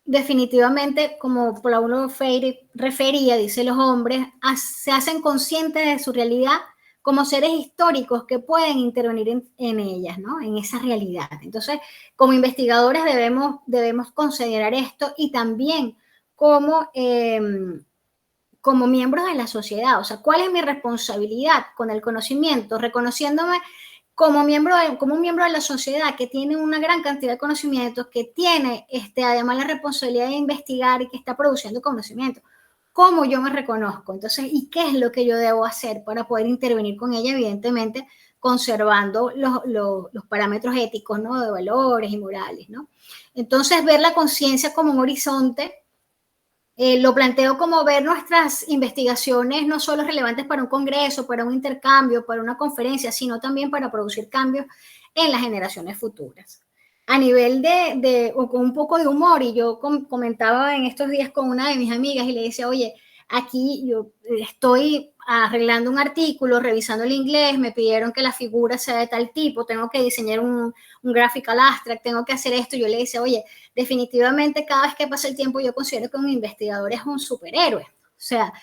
definitivamente, como Paulo Freire refería, dice, los hombres se hacen conscientes de su realidad como seres históricos que pueden intervenir en ellas, ¿no? En esa realidad. Entonces, como investigadores debemos considerar esto y también como, como miembros de la sociedad. O sea, ¿cuál es mi responsabilidad con el conocimiento? Reconociéndome como un miembro de la sociedad que tiene una gran cantidad de conocimientos, que tiene además la responsabilidad de investigar y que está produciendo conocimiento. ¿Cómo yo me reconozco? Entonces, ¿y qué es lo que yo debo hacer para poder intervenir con ella? Evidentemente, conservando los parámetros éticos, ¿no? De valores y morales, ¿no? Entonces, ver la conciencia como un horizonte. Lo planteo como ver nuestras investigaciones no solo relevantes para un congreso, para un intercambio, para una conferencia, sino también para producir cambios en las generaciones futuras. A nivel o con un poco de humor, y yo comentaba en estos días con una de mis amigas y le decía, oye, aquí yo estoy arreglando un artículo, revisando el inglés, me pidieron que la figura sea de tal tipo, tengo que diseñar un graphical abstract, tengo que hacer esto. Yo le decía, oye, definitivamente cada vez que pasa el tiempo yo considero que un investigador es un superhéroe. O sea,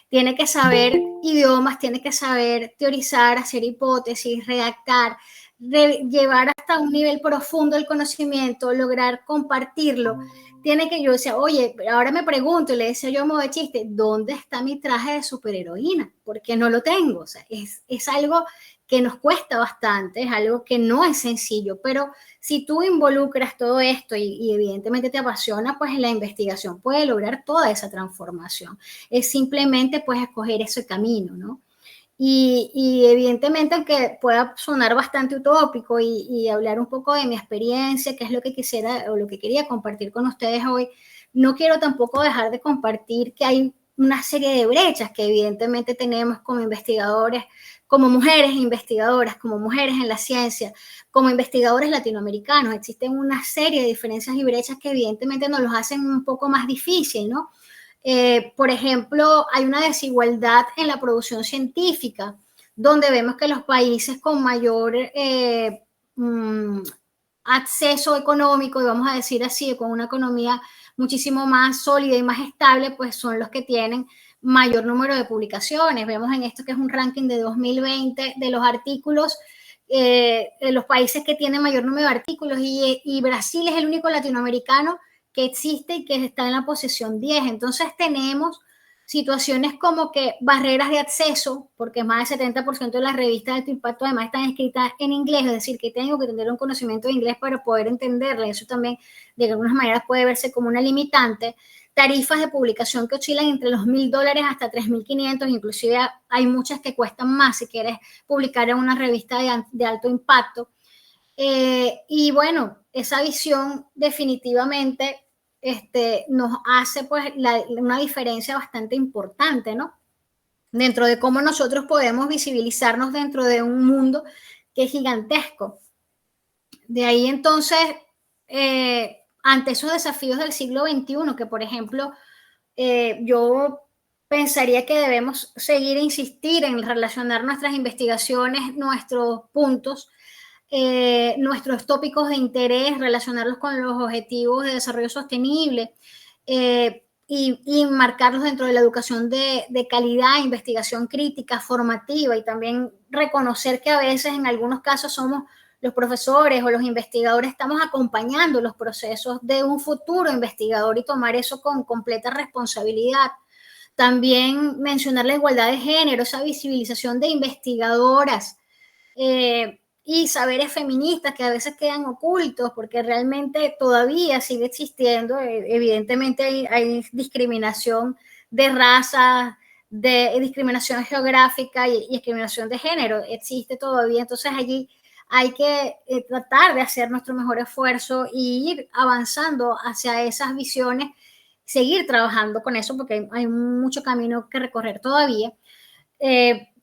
tiene que saber idiomas, tiene que saber teorizar, hacer hipótesis, redactar, llevar hasta un nivel profundo el conocimiento, lograr compartirlo. Tiene que, yo decía, oye, ahora me pregunto, y le decía yo a modo de chiste, ¿dónde está mi traje de superheroína? Porque no lo tengo. O sea, es algo que nos cuesta bastante, es algo que no es sencillo, pero si tú involucras todo esto y evidentemente te apasiona, pues la investigación puede lograr toda esa transformación. Es simplemente pues escoger ese camino, ¿no? Y evidentemente, aunque pueda sonar bastante utópico y hablar un poco de mi experiencia, que es lo que quisiera o lo que quería compartir con ustedes hoy, no quiero tampoco dejar de compartir que hay una serie de brechas que evidentemente tenemos como investigadores, como mujeres investigadoras, como mujeres en la ciencia, como investigadores latinoamericanos. Existen una serie de diferencias y brechas que evidentemente nos los hacen un poco más difícil, ¿no? Por ejemplo, hay una desigualdad en la producción científica, donde vemos que los países con mayor acceso económico, y vamos a decir así, con una economía muchísimo más sólida y más estable, pues son los que tienen mayor número de publicaciones. Vemos en esto que es un ranking de 2020 de los artículos, de los países que tienen mayor número de artículos, y Brasil es el único latinoamericano que existe y que está en la posición 10. Entonces tenemos situaciones como que barreras de acceso, porque más del 70% de las revistas de alto impacto además están escritas en inglés, es decir, que tengo que tener un conocimiento de inglés para poder entenderla, y eso también de algunas maneras puede verse como una limitante. Tarifas de publicación que oscilan entre los $1,000 hasta 3,500, inclusive hay muchas que cuestan más si quieres publicar en una revista de alto impacto. Y bueno, esa visión definitivamente nos hace pues una diferencia bastante importante, ¿no? Dentro de cómo nosotros podemos visibilizarnos dentro de un mundo que es gigantesco. De ahí entonces, ante esos desafíos del siglo XXI, que por ejemplo, yo pensaría que debemos seguir e insistir en relacionar nuestras investigaciones, nuestros puntos, nuestros tópicos de interés, relacionarlos con los objetivos de desarrollo sostenible, y marcarlos dentro de la educación de calidad, investigación crítica, formativa, y también reconocer que a veces en algunos casos somos los profesores o los investigadores, estamos acompañando los procesos de un futuro investigador, y tomar eso con completa responsabilidad. También mencionar la igualdad de género, esa visibilización de investigadoras, y saberes feministas que a veces quedan ocultos porque realmente todavía sigue existiendo. Evidentemente hay discriminación de raza, de discriminación geográfica y discriminación de género, existe todavía. Entonces allí hay que tratar de hacer nuestro mejor esfuerzo y ir avanzando hacia esas visiones, seguir trabajando con eso porque hay mucho camino que recorrer todavía.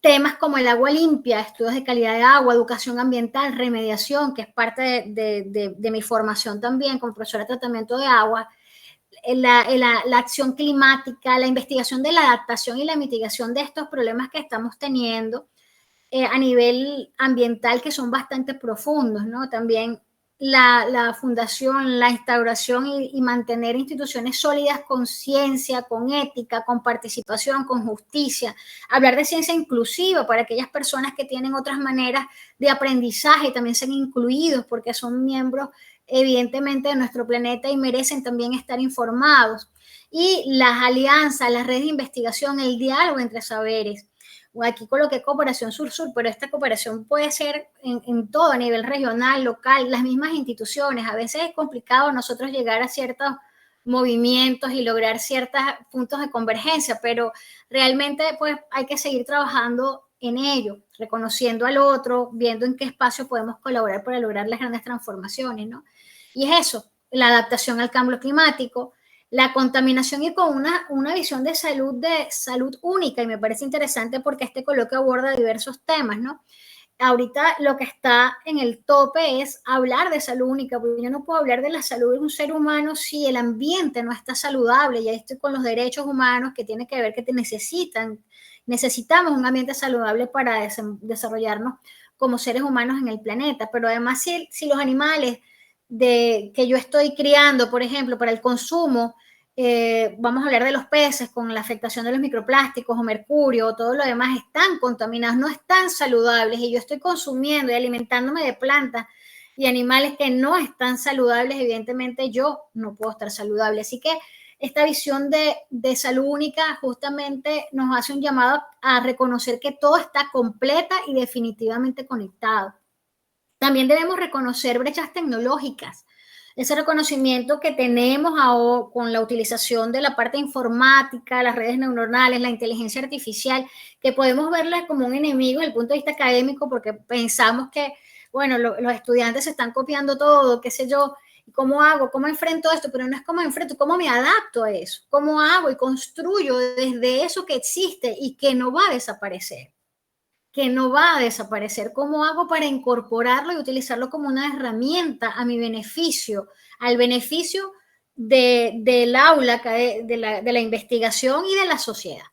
Temas como el agua limpia, estudios de calidad de agua, educación ambiental, remediación, que es parte de mi formación también como profesora de tratamiento de agua, la acción climática, la investigación de la adaptación y la mitigación de estos problemas que estamos teniendo a nivel ambiental, que son bastante profundos, ¿no? También la fundación, la instauración y mantener instituciones sólidas con ciencia, con ética, con participación, con justicia. Hablar de ciencia inclusiva para aquellas personas que tienen otras maneras de aprendizaje, también sean incluidos porque son miembros evidentemente de nuestro planeta y merecen también estar informados. Y las alianzas, las redes de investigación, el diálogo entre saberes. Aquí coloqué cooperación sur-sur, pero esta cooperación puede ser en todo, a nivel regional, local, las mismas instituciones. A veces es complicado nosotros llegar a ciertos movimientos y lograr ciertos puntos de convergencia, pero realmente pues hay que seguir trabajando en ello, reconociendo al otro, viendo en qué espacio podemos colaborar para lograr las grandes transformaciones, ¿no? Y es eso, la adaptación al cambio climático, la contaminación, y con una visión de salud única, y me parece interesante porque este coloquio aborda diversos temas, ¿no? Ahorita lo que está en el tope es hablar de salud única, porque yo no puedo hablar de la salud de un ser humano si el ambiente no está saludable. Y ahí estoy con los derechos humanos, que tiene que ver que necesitamos un ambiente saludable para desarrollarnos como seres humanos en el planeta. Pero además, si los animales que yo estoy criando, por ejemplo, para el consumo, vamos a hablar de los peces con la afectación de los microplásticos o mercurio o todo lo demás, están contaminados, no están saludables, y yo estoy consumiendo y alimentándome de plantas y animales que no están saludables, evidentemente yo no puedo estar saludable. Así que esta visión de salud única justamente nos hace un llamado a reconocer que todo está completa y definitivamente conectado. También debemos reconocer brechas tecnológicas, ese reconocimiento que tenemos con la utilización de la parte informática, las redes neuronales, la inteligencia artificial, que podemos verla como un enemigo desde el punto de vista académico, porque pensamos que, bueno, los estudiantes se están copiando todo, qué sé yo, ¿cómo hago? ¿Cómo enfrento esto? Pero no es cómo enfrento, ¿cómo me adapto a eso? ¿Cómo hago y construyo desde eso que existe y que no va a desaparecer? Que no va a desaparecer. ¿Cómo hago para incorporarlo y utilizarlo como una herramienta a mi beneficio, al beneficio del aula, de la investigación y de la sociedad?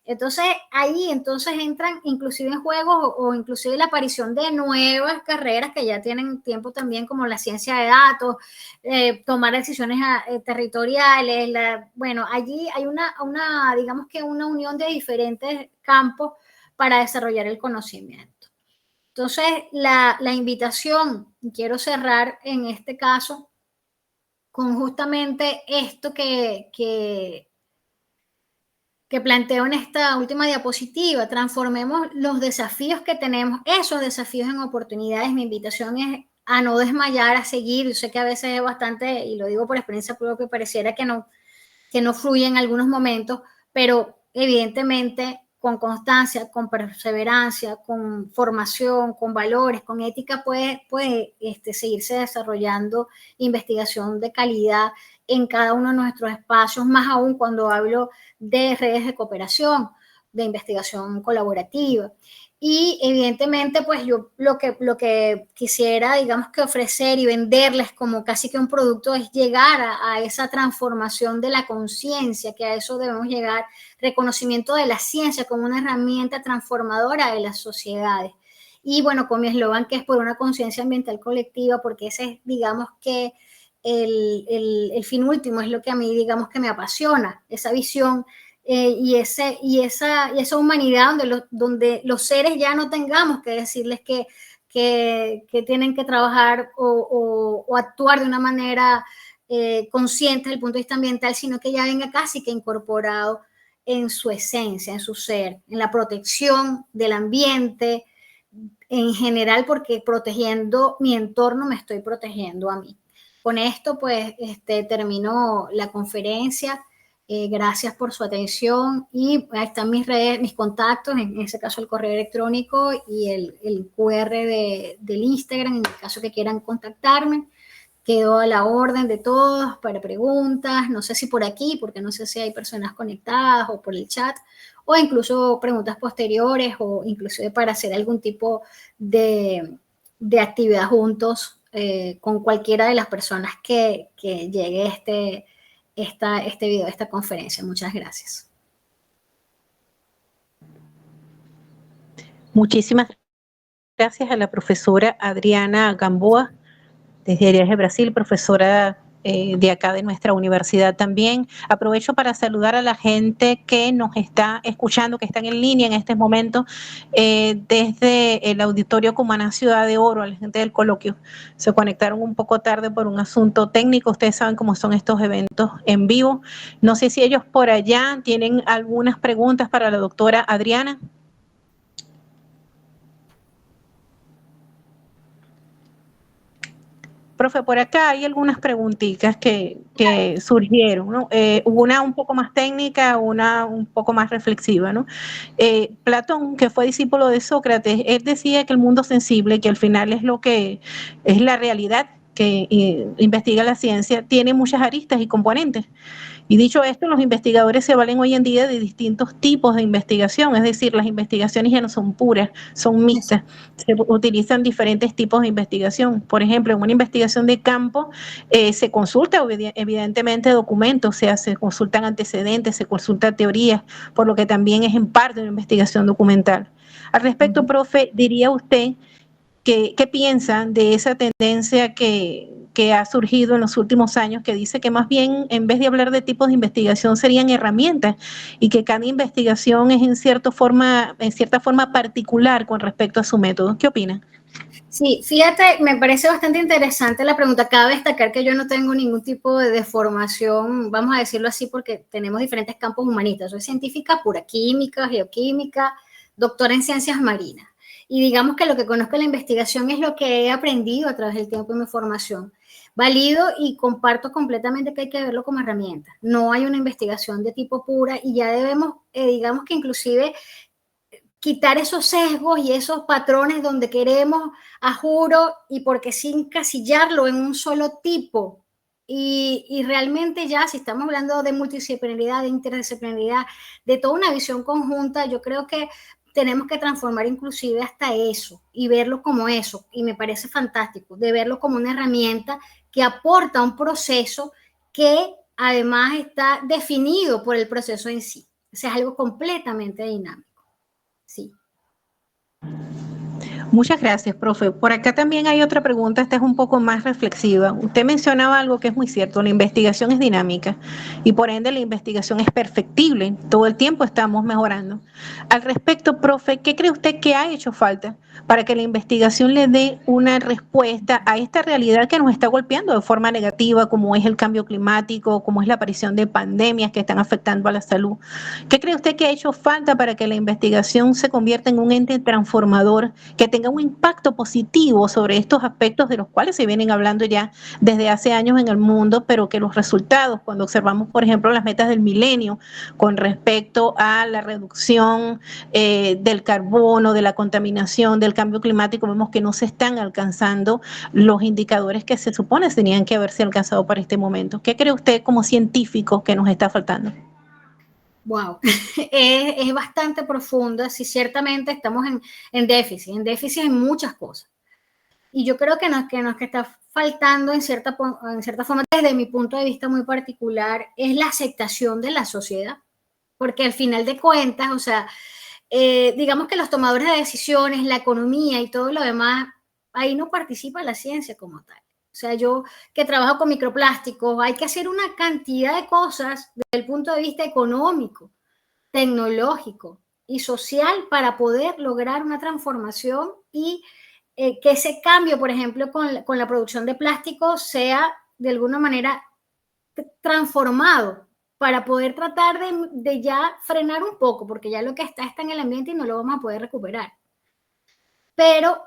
Entonces, ahí entonces entran inclusive en juegos o inclusive la aparición de nuevas carreras que ya tienen tiempo también, como la ciencia de datos, tomar decisiones territoriales. Bueno, allí hay digamos que una unión de diferentes campos para desarrollar el conocimiento. Entonces, la invitación, quiero cerrar en este caso con justamente esto que planteo en esta última diapositiva. Transformemos los desafíos que tenemos, esos desafíos en oportunidades. Mi invitación es a no desmayar, a seguir. Yo sé que a veces es bastante, y lo digo por experiencia propia, pareciera que no fluye en algunos momentos, pero evidentemente con constancia, con perseverancia, con formación, con valores, con ética, puede seguirse desarrollando investigación de calidad en cada uno de nuestros espacios, más aún cuando hablo de redes de cooperación, de investigación colaborativa. Y evidentemente, pues yo lo que quisiera, digamos, que ofrecer y venderles como casi que un producto es llegar a esa transformación de la conciencia, que a eso debemos llegar, reconocimiento de la ciencia como una herramienta transformadora de las sociedades. Y bueno, con mi eslogan, que es por una conciencia ambiental colectiva, porque ese es, digamos, que el fin último es lo que a mí, digamos, que me apasiona, esa visión y esa humanidad donde los seres ya no tengamos que decirles que tienen que trabajar o actuar de una manera consciente desde el punto de vista ambiental, sino que ya venga casi que incorporado en su esencia, en su ser, en la protección del ambiente en general, porque protegiendo mi entorno me estoy protegiendo a mí. Con esto, pues, termino la conferencia. Gracias por su atención y ahí están mis redes, mis contactos, en ese caso el correo electrónico y el QR del Instagram, en el caso que quieran contactarme. Quedo a la orden de todos para preguntas, no sé si por aquí, porque no sé si hay personas conectadas o por el chat, o incluso preguntas posteriores o inclusive para hacer algún tipo de actividad juntos con cualquiera de las personas que llegue este video, esta conferencia. Muchas gracias. Muchísimas gracias a la profesora Adriana Gamboa, desde Arias de Brasil, profesora de acá de nuestra universidad también. Aprovecho para saludar a la gente que nos está escuchando, que están en línea en este momento, desde el Auditorio Cumaná Ciudad de Oro, a la gente del coloquio. Se conectaron un poco tarde por un asunto técnico. Ustedes saben cómo son estos eventos en vivo. No sé si ellos por allá tienen algunas preguntas para la doctora Adriana. Profe, por acá hay algunas preguntitas que surgieron, ¿no? Una un poco más técnica, una un poco más reflexiva, ¿no? Platón, que fue discípulo de Sócrates, él decía que el mundo sensible, que al final es lo que es la realidad que investiga la ciencia, tiene muchas aristas y componentes. Y dicho esto, los investigadores se valen hoy en día de distintos tipos de investigación, es decir, las investigaciones ya no son puras, son mixtas, se utilizan diferentes tipos de investigación. Por ejemplo, en una investigación de campo se consulta evidentemente documentos, o sea, se consultan antecedentes, se consulta teorías, por lo que también es en parte una investigación documental. Al respecto, profe, diría usted ¿qué piensan de esa tendencia que ha surgido en los últimos años, que dice que más bien en vez de hablar de tipos de investigación serían herramientas y que cada investigación es en cierta forma particular con respecto a su método? ¿Qué opinan? Sí, fíjate, me parece bastante interesante la pregunta. Cabe destacar que yo no tengo ningún tipo de formación, vamos a decirlo así, porque tenemos diferentes campos humanistas. Soy científica pura, química, geoquímica, doctora en ciencias marinas. Y digamos que lo que conozco de la investigación es lo que he aprendido a través del tiempo de mi formación. Valido y comparto completamente que hay que verlo como herramienta. No hay una investigación de tipo pura y ya debemos, digamos que inclusive quitar esos sesgos y esos patrones donde queremos, a juro, y porque sin encasillarlo en un solo tipo. Y realmente ya, si estamos hablando de multidisciplinaridad, de interdisciplinaridad, de toda una visión conjunta, yo creo que tenemos que transformar inclusive hasta eso y verlo como eso. Y me parece fantástico, de verlo como una herramienta que aporta un proceso que además está definido por el proceso en sí. O sea, es algo completamente dinámico. Sí. Muchas gracias, profe. Por acá también hay otra pregunta, esta es un poco más reflexiva. Usted mencionaba algo que es muy cierto, la investigación es dinámica y por ende la investigación es perfectible, todo el tiempo estamos mejorando. Al respecto, profe, ¿qué cree usted que ha hecho falta para que la investigación le dé una respuesta a esta realidad que nos está golpeando de forma negativa, como es el cambio climático, como es la aparición de pandemias que están afectando a la salud? ¿Qué cree usted que ha hecho falta para que la investigación se convierta en un ente transformador que tenga un impacto positivo sobre estos aspectos de los cuales se vienen hablando ya desde hace años en el mundo, pero que los resultados, cuando observamos, por ejemplo, las metas del milenio con respecto a la reducción del carbono, de la contaminación, del cambio climático, vemos que no se están alcanzando los indicadores que se supone tenían que haberse alcanzado para este momento? ¿Qué cree usted como científico que nos está faltando? Wow, es bastante profunda. Sí, ciertamente estamos en déficit en muchas cosas. Y yo creo que nos que está faltando en cierta forma, desde mi punto de vista muy particular, es la aceptación de la sociedad. Porque al final de cuentas, o sea, digamos que los tomadores de decisiones, la economía y todo lo demás, ahí no participa la ciencia como tal. O sea, yo que trabajo con microplásticos, hay que hacer una cantidad de cosas desde el punto de vista económico, tecnológico y social para poder lograr una transformación y que ese cambio, por ejemplo, con la producción de plástico sea de alguna manera transformado para poder tratar de ya frenar un poco, porque ya lo que está en el ambiente y no lo vamos a poder recuperar. Pero,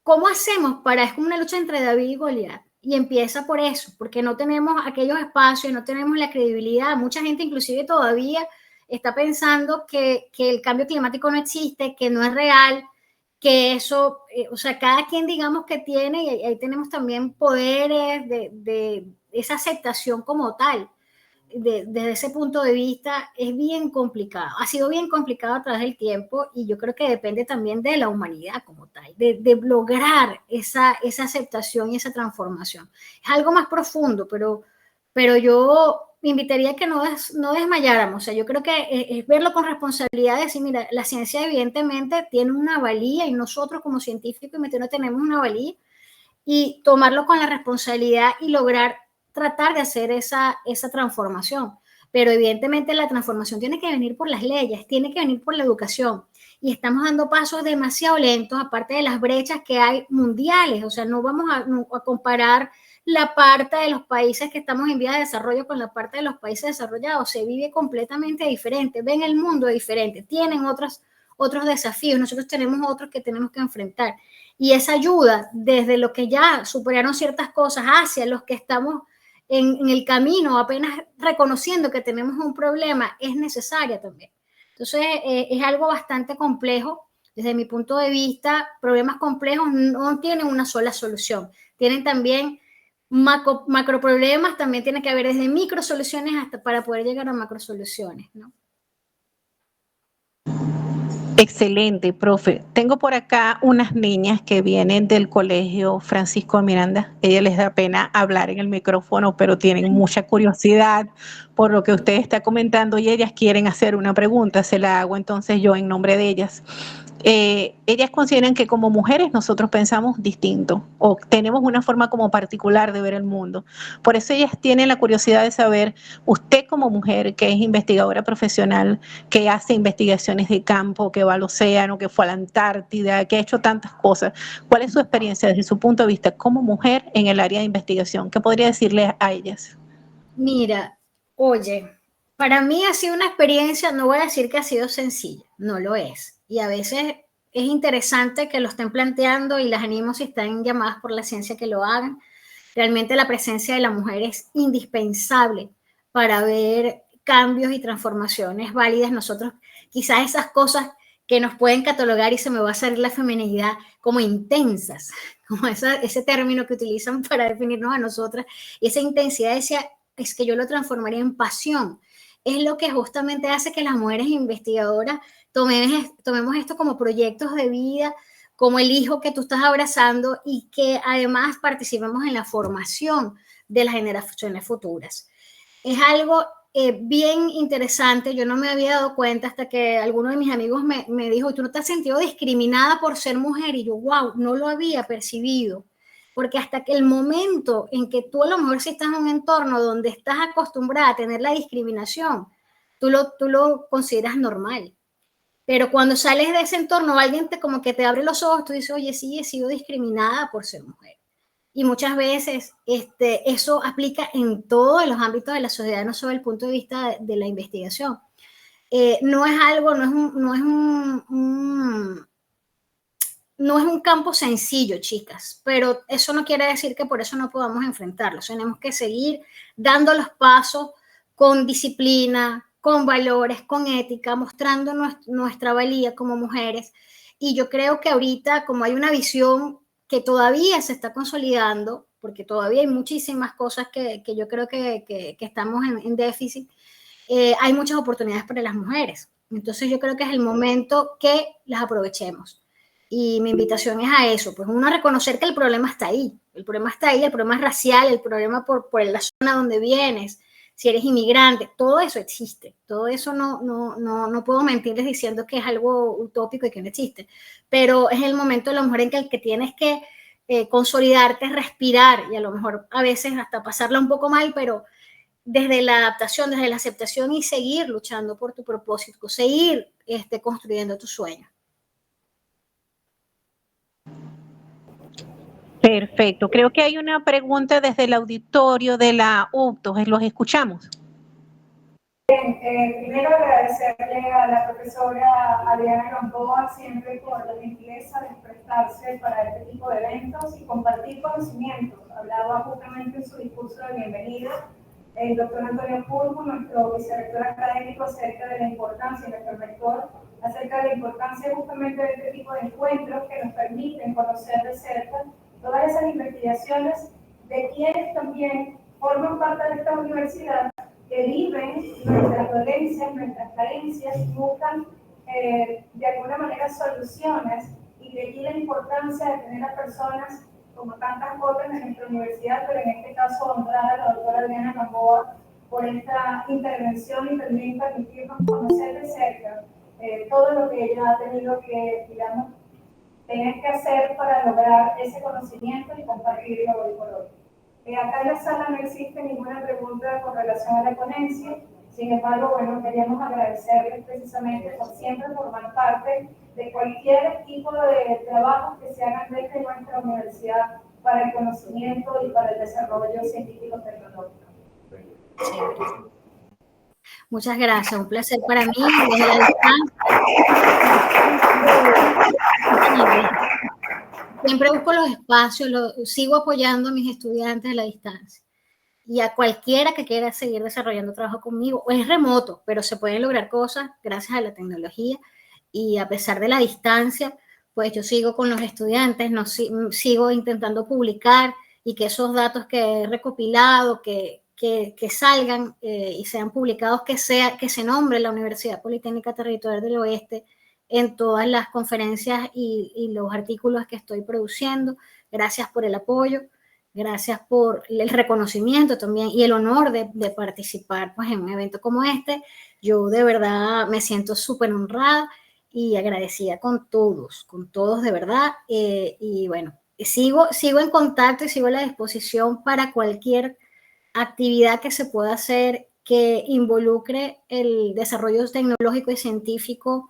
¿cómo hacemos para? Es como una lucha entre David y Goliat. Y empieza por eso, porque no tenemos aquellos espacios, no tenemos la credibilidad. Mucha gente inclusive todavía está pensando que el cambio climático no existe, que no es real, que eso, o sea, cada quien digamos que tiene, y ahí tenemos también poderes de esa aceptación como tal. Desde ese punto de vista es bien complicado, ha sido bien complicado a través del tiempo y yo creo que depende también de la humanidad como tal, de lograr esa aceptación y esa transformación. Es algo más profundo, pero yo me invitaría a que no desmayáramos. O sea, yo creo que es verlo con responsabilidad, de decir, mira, la ciencia evidentemente tiene una valía y nosotros como científicos no tenemos una valía, y tomarlo con la responsabilidad y lograr tratar de hacer esa transformación. Pero evidentemente la transformación tiene que venir por las leyes, tiene que venir por la educación. Y estamos dando pasos demasiado lentos, aparte de las brechas que hay mundiales. O sea, no vamos a comparar la parte de los países que estamos en vía de desarrollo con la parte de los países desarrollados. Se vive completamente diferente, ven el mundo diferente, tienen otros desafíos, nosotros tenemos otros que tenemos que enfrentar. Y esa ayuda desde los que ya superaron ciertas cosas hacia los que estamos en el camino, apenas reconociendo que tenemos un problema, es necesaria también. Entonces, es algo bastante complejo. Desde mi punto de vista, problemas complejos no tienen una sola solución. Tienen también macro problemas, también tiene que haber desde micro soluciones hasta para poder llegar a macro soluciones, ¿no? Excelente, profe. Tengo por acá unas niñas que vienen del colegio Francisco de Miranda. A ellas les da pena hablar en el micrófono, pero tienen mucha curiosidad por lo que usted está comentando y ellas quieren hacer una pregunta. Se la hago entonces yo en nombre de ellas. Ellas consideran que como mujeres nosotros pensamos distinto o tenemos una forma como particular de ver el mundo. Por eso ellas tienen la curiosidad de saber, usted como mujer que es investigadora profesional, que hace investigaciones de campo, que va al océano, que fue a la Antártida, que ha hecho tantas cosas, ¿cuál es su experiencia desde su punto de vista como mujer en el área de investigación? ¿Qué podría decirle a ellas? Mira, oye, para mí ha sido una experiencia, no voy a decir que ha sido sencilla, no lo es. Y a veces es interesante que lo estén planteando y las animo si están llamadas por la ciencia que lo hagan. Realmente la presencia de la mujer es indispensable para ver cambios y transformaciones válidas. Nosotros, quizás esas cosas que nos pueden catalogar, y se me va a salir la feminidad, como intensas, como ese término que utilizan para definirnos a nosotras, y esa intensidad es que yo lo transformaría en pasión. Es lo que justamente hace que las mujeres investigadoras tomemos esto como proyectos de vida, como el hijo que tú estás abrazando, y que además participemos en la formación de las generaciones futuras. Es algo bien interesante. Yo no me había dado cuenta hasta que alguno de mis amigos me dijo, ¿tú no te has sentido discriminada por ser mujer? Y yo, wow, no lo había percibido. Porque hasta que el momento en que tú a lo mejor si estás en un entorno donde estás acostumbrada a tener la discriminación, tú lo consideras normal. Pero cuando sales de ese entorno, alguien como que te abre los ojos, tú dices, oye, sí, he sido discriminada por ser mujer. Y muchas veces eso aplica en todos los ámbitos de la sociedad, no solo desde el punto de vista de la investigación. No es algo, no es un campo sencillo, chicas, pero eso no quiere decir que por eso no podamos enfrentarlo. Tenemos que seguir dando los pasos con disciplina, con valores, con ética, mostrando nuestra valía como mujeres. Y yo creo que ahorita, como hay una visión que todavía se está consolidando, porque todavía hay muchísimas cosas que yo creo que estamos en déficit, hay muchas oportunidades para las mujeres. Entonces yo creo que es el momento que las aprovechemos. Y mi invitación es a eso, pues uno a reconocer que el problema está ahí. El problema está ahí, el problema es racial, el problema por la zona donde vienes, si eres inmigrante, todo eso existe. Todo eso no puedo mentirles diciendo que es algo utópico y que no existe. Pero es el momento de la mujer en el que tienes que consolidarte, respirar y a lo mejor a veces hasta pasarla un poco mal, pero desde la adaptación, desde la aceptación y seguir luchando por tu propósito, seguir construyendo tu sueño. Perfecto. Creo que hay una pregunta desde el auditorio de la UCTO. ¿Los escuchamos? Bien, primero agradecerle a la profesora Adriana Gamboa siempre por la gentileza de prestarse para este tipo de eventos y compartir conocimientos. Hablaba justamente en su discurso de bienvenida el doctor Antonio Pulpo, nuestro vicerrector académico, acerca de la importancia, nuestro rector, acerca de la importancia justamente de este tipo de encuentros que nos permiten conocer de cerca todas esas investigaciones de quienes también forman parte de esta universidad, que viven nuestras dolencias, nuestras carencias y buscan de alguna manera soluciones, y de allí la importancia de tener a personas como tantas otras en nuestra universidad, pero en este caso honrada la doctora Adriana Gamboa por esta intervención y también permitirnos conocer de cerca todo lo que ella ha tenido que, digamos, tener que hacer para lograr ese conocimiento y compartirlo hoy por hoy. Acá en la sala no existe ninguna pregunta con relación a la ponencia, sin embargo, bueno, queríamos agradecerles precisamente por siempre formar parte de cualquier tipo de trabajo que se hagan desde nuestra universidad para el conocimiento y para el desarrollo científico-tecnológico. Muchas gracias, un placer para mí desde la distancia. Siempre busco los espacios, sigo apoyando a mis estudiantes a la distancia. Y a cualquiera que quiera seguir desarrollando trabajo conmigo, es remoto, pero se pueden lograr cosas gracias a la tecnología. Y a pesar de la distancia, pues yo sigo con los estudiantes, sigo intentando publicar y que esos datos que he recopilado, que salgan y sean publicados, que se nombre la Universidad Politécnica Territorial del Oeste en todas las conferencias y los artículos que estoy produciendo. Gracias por el apoyo, gracias por el reconocimiento también y el honor de participar pues, en un evento como este. Yo de verdad me siento súper honrada y agradecida con todos de verdad. Y bueno, sigo en contacto y sigo a la disposición para cualquier actividad que se pueda hacer que involucre el desarrollo tecnológico y científico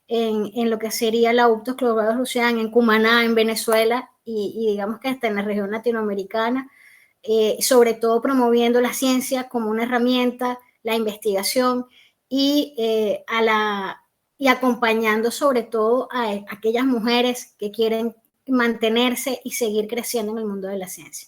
en lo que sería la UCTO Global Rusian, en Cumaná, en Venezuela, y digamos que hasta en la región latinoamericana, sobre todo promoviendo la ciencia como una herramienta, la investigación y acompañando sobre todo a aquellas mujeres que quieren mantenerse y seguir creciendo en el mundo de la ciencia.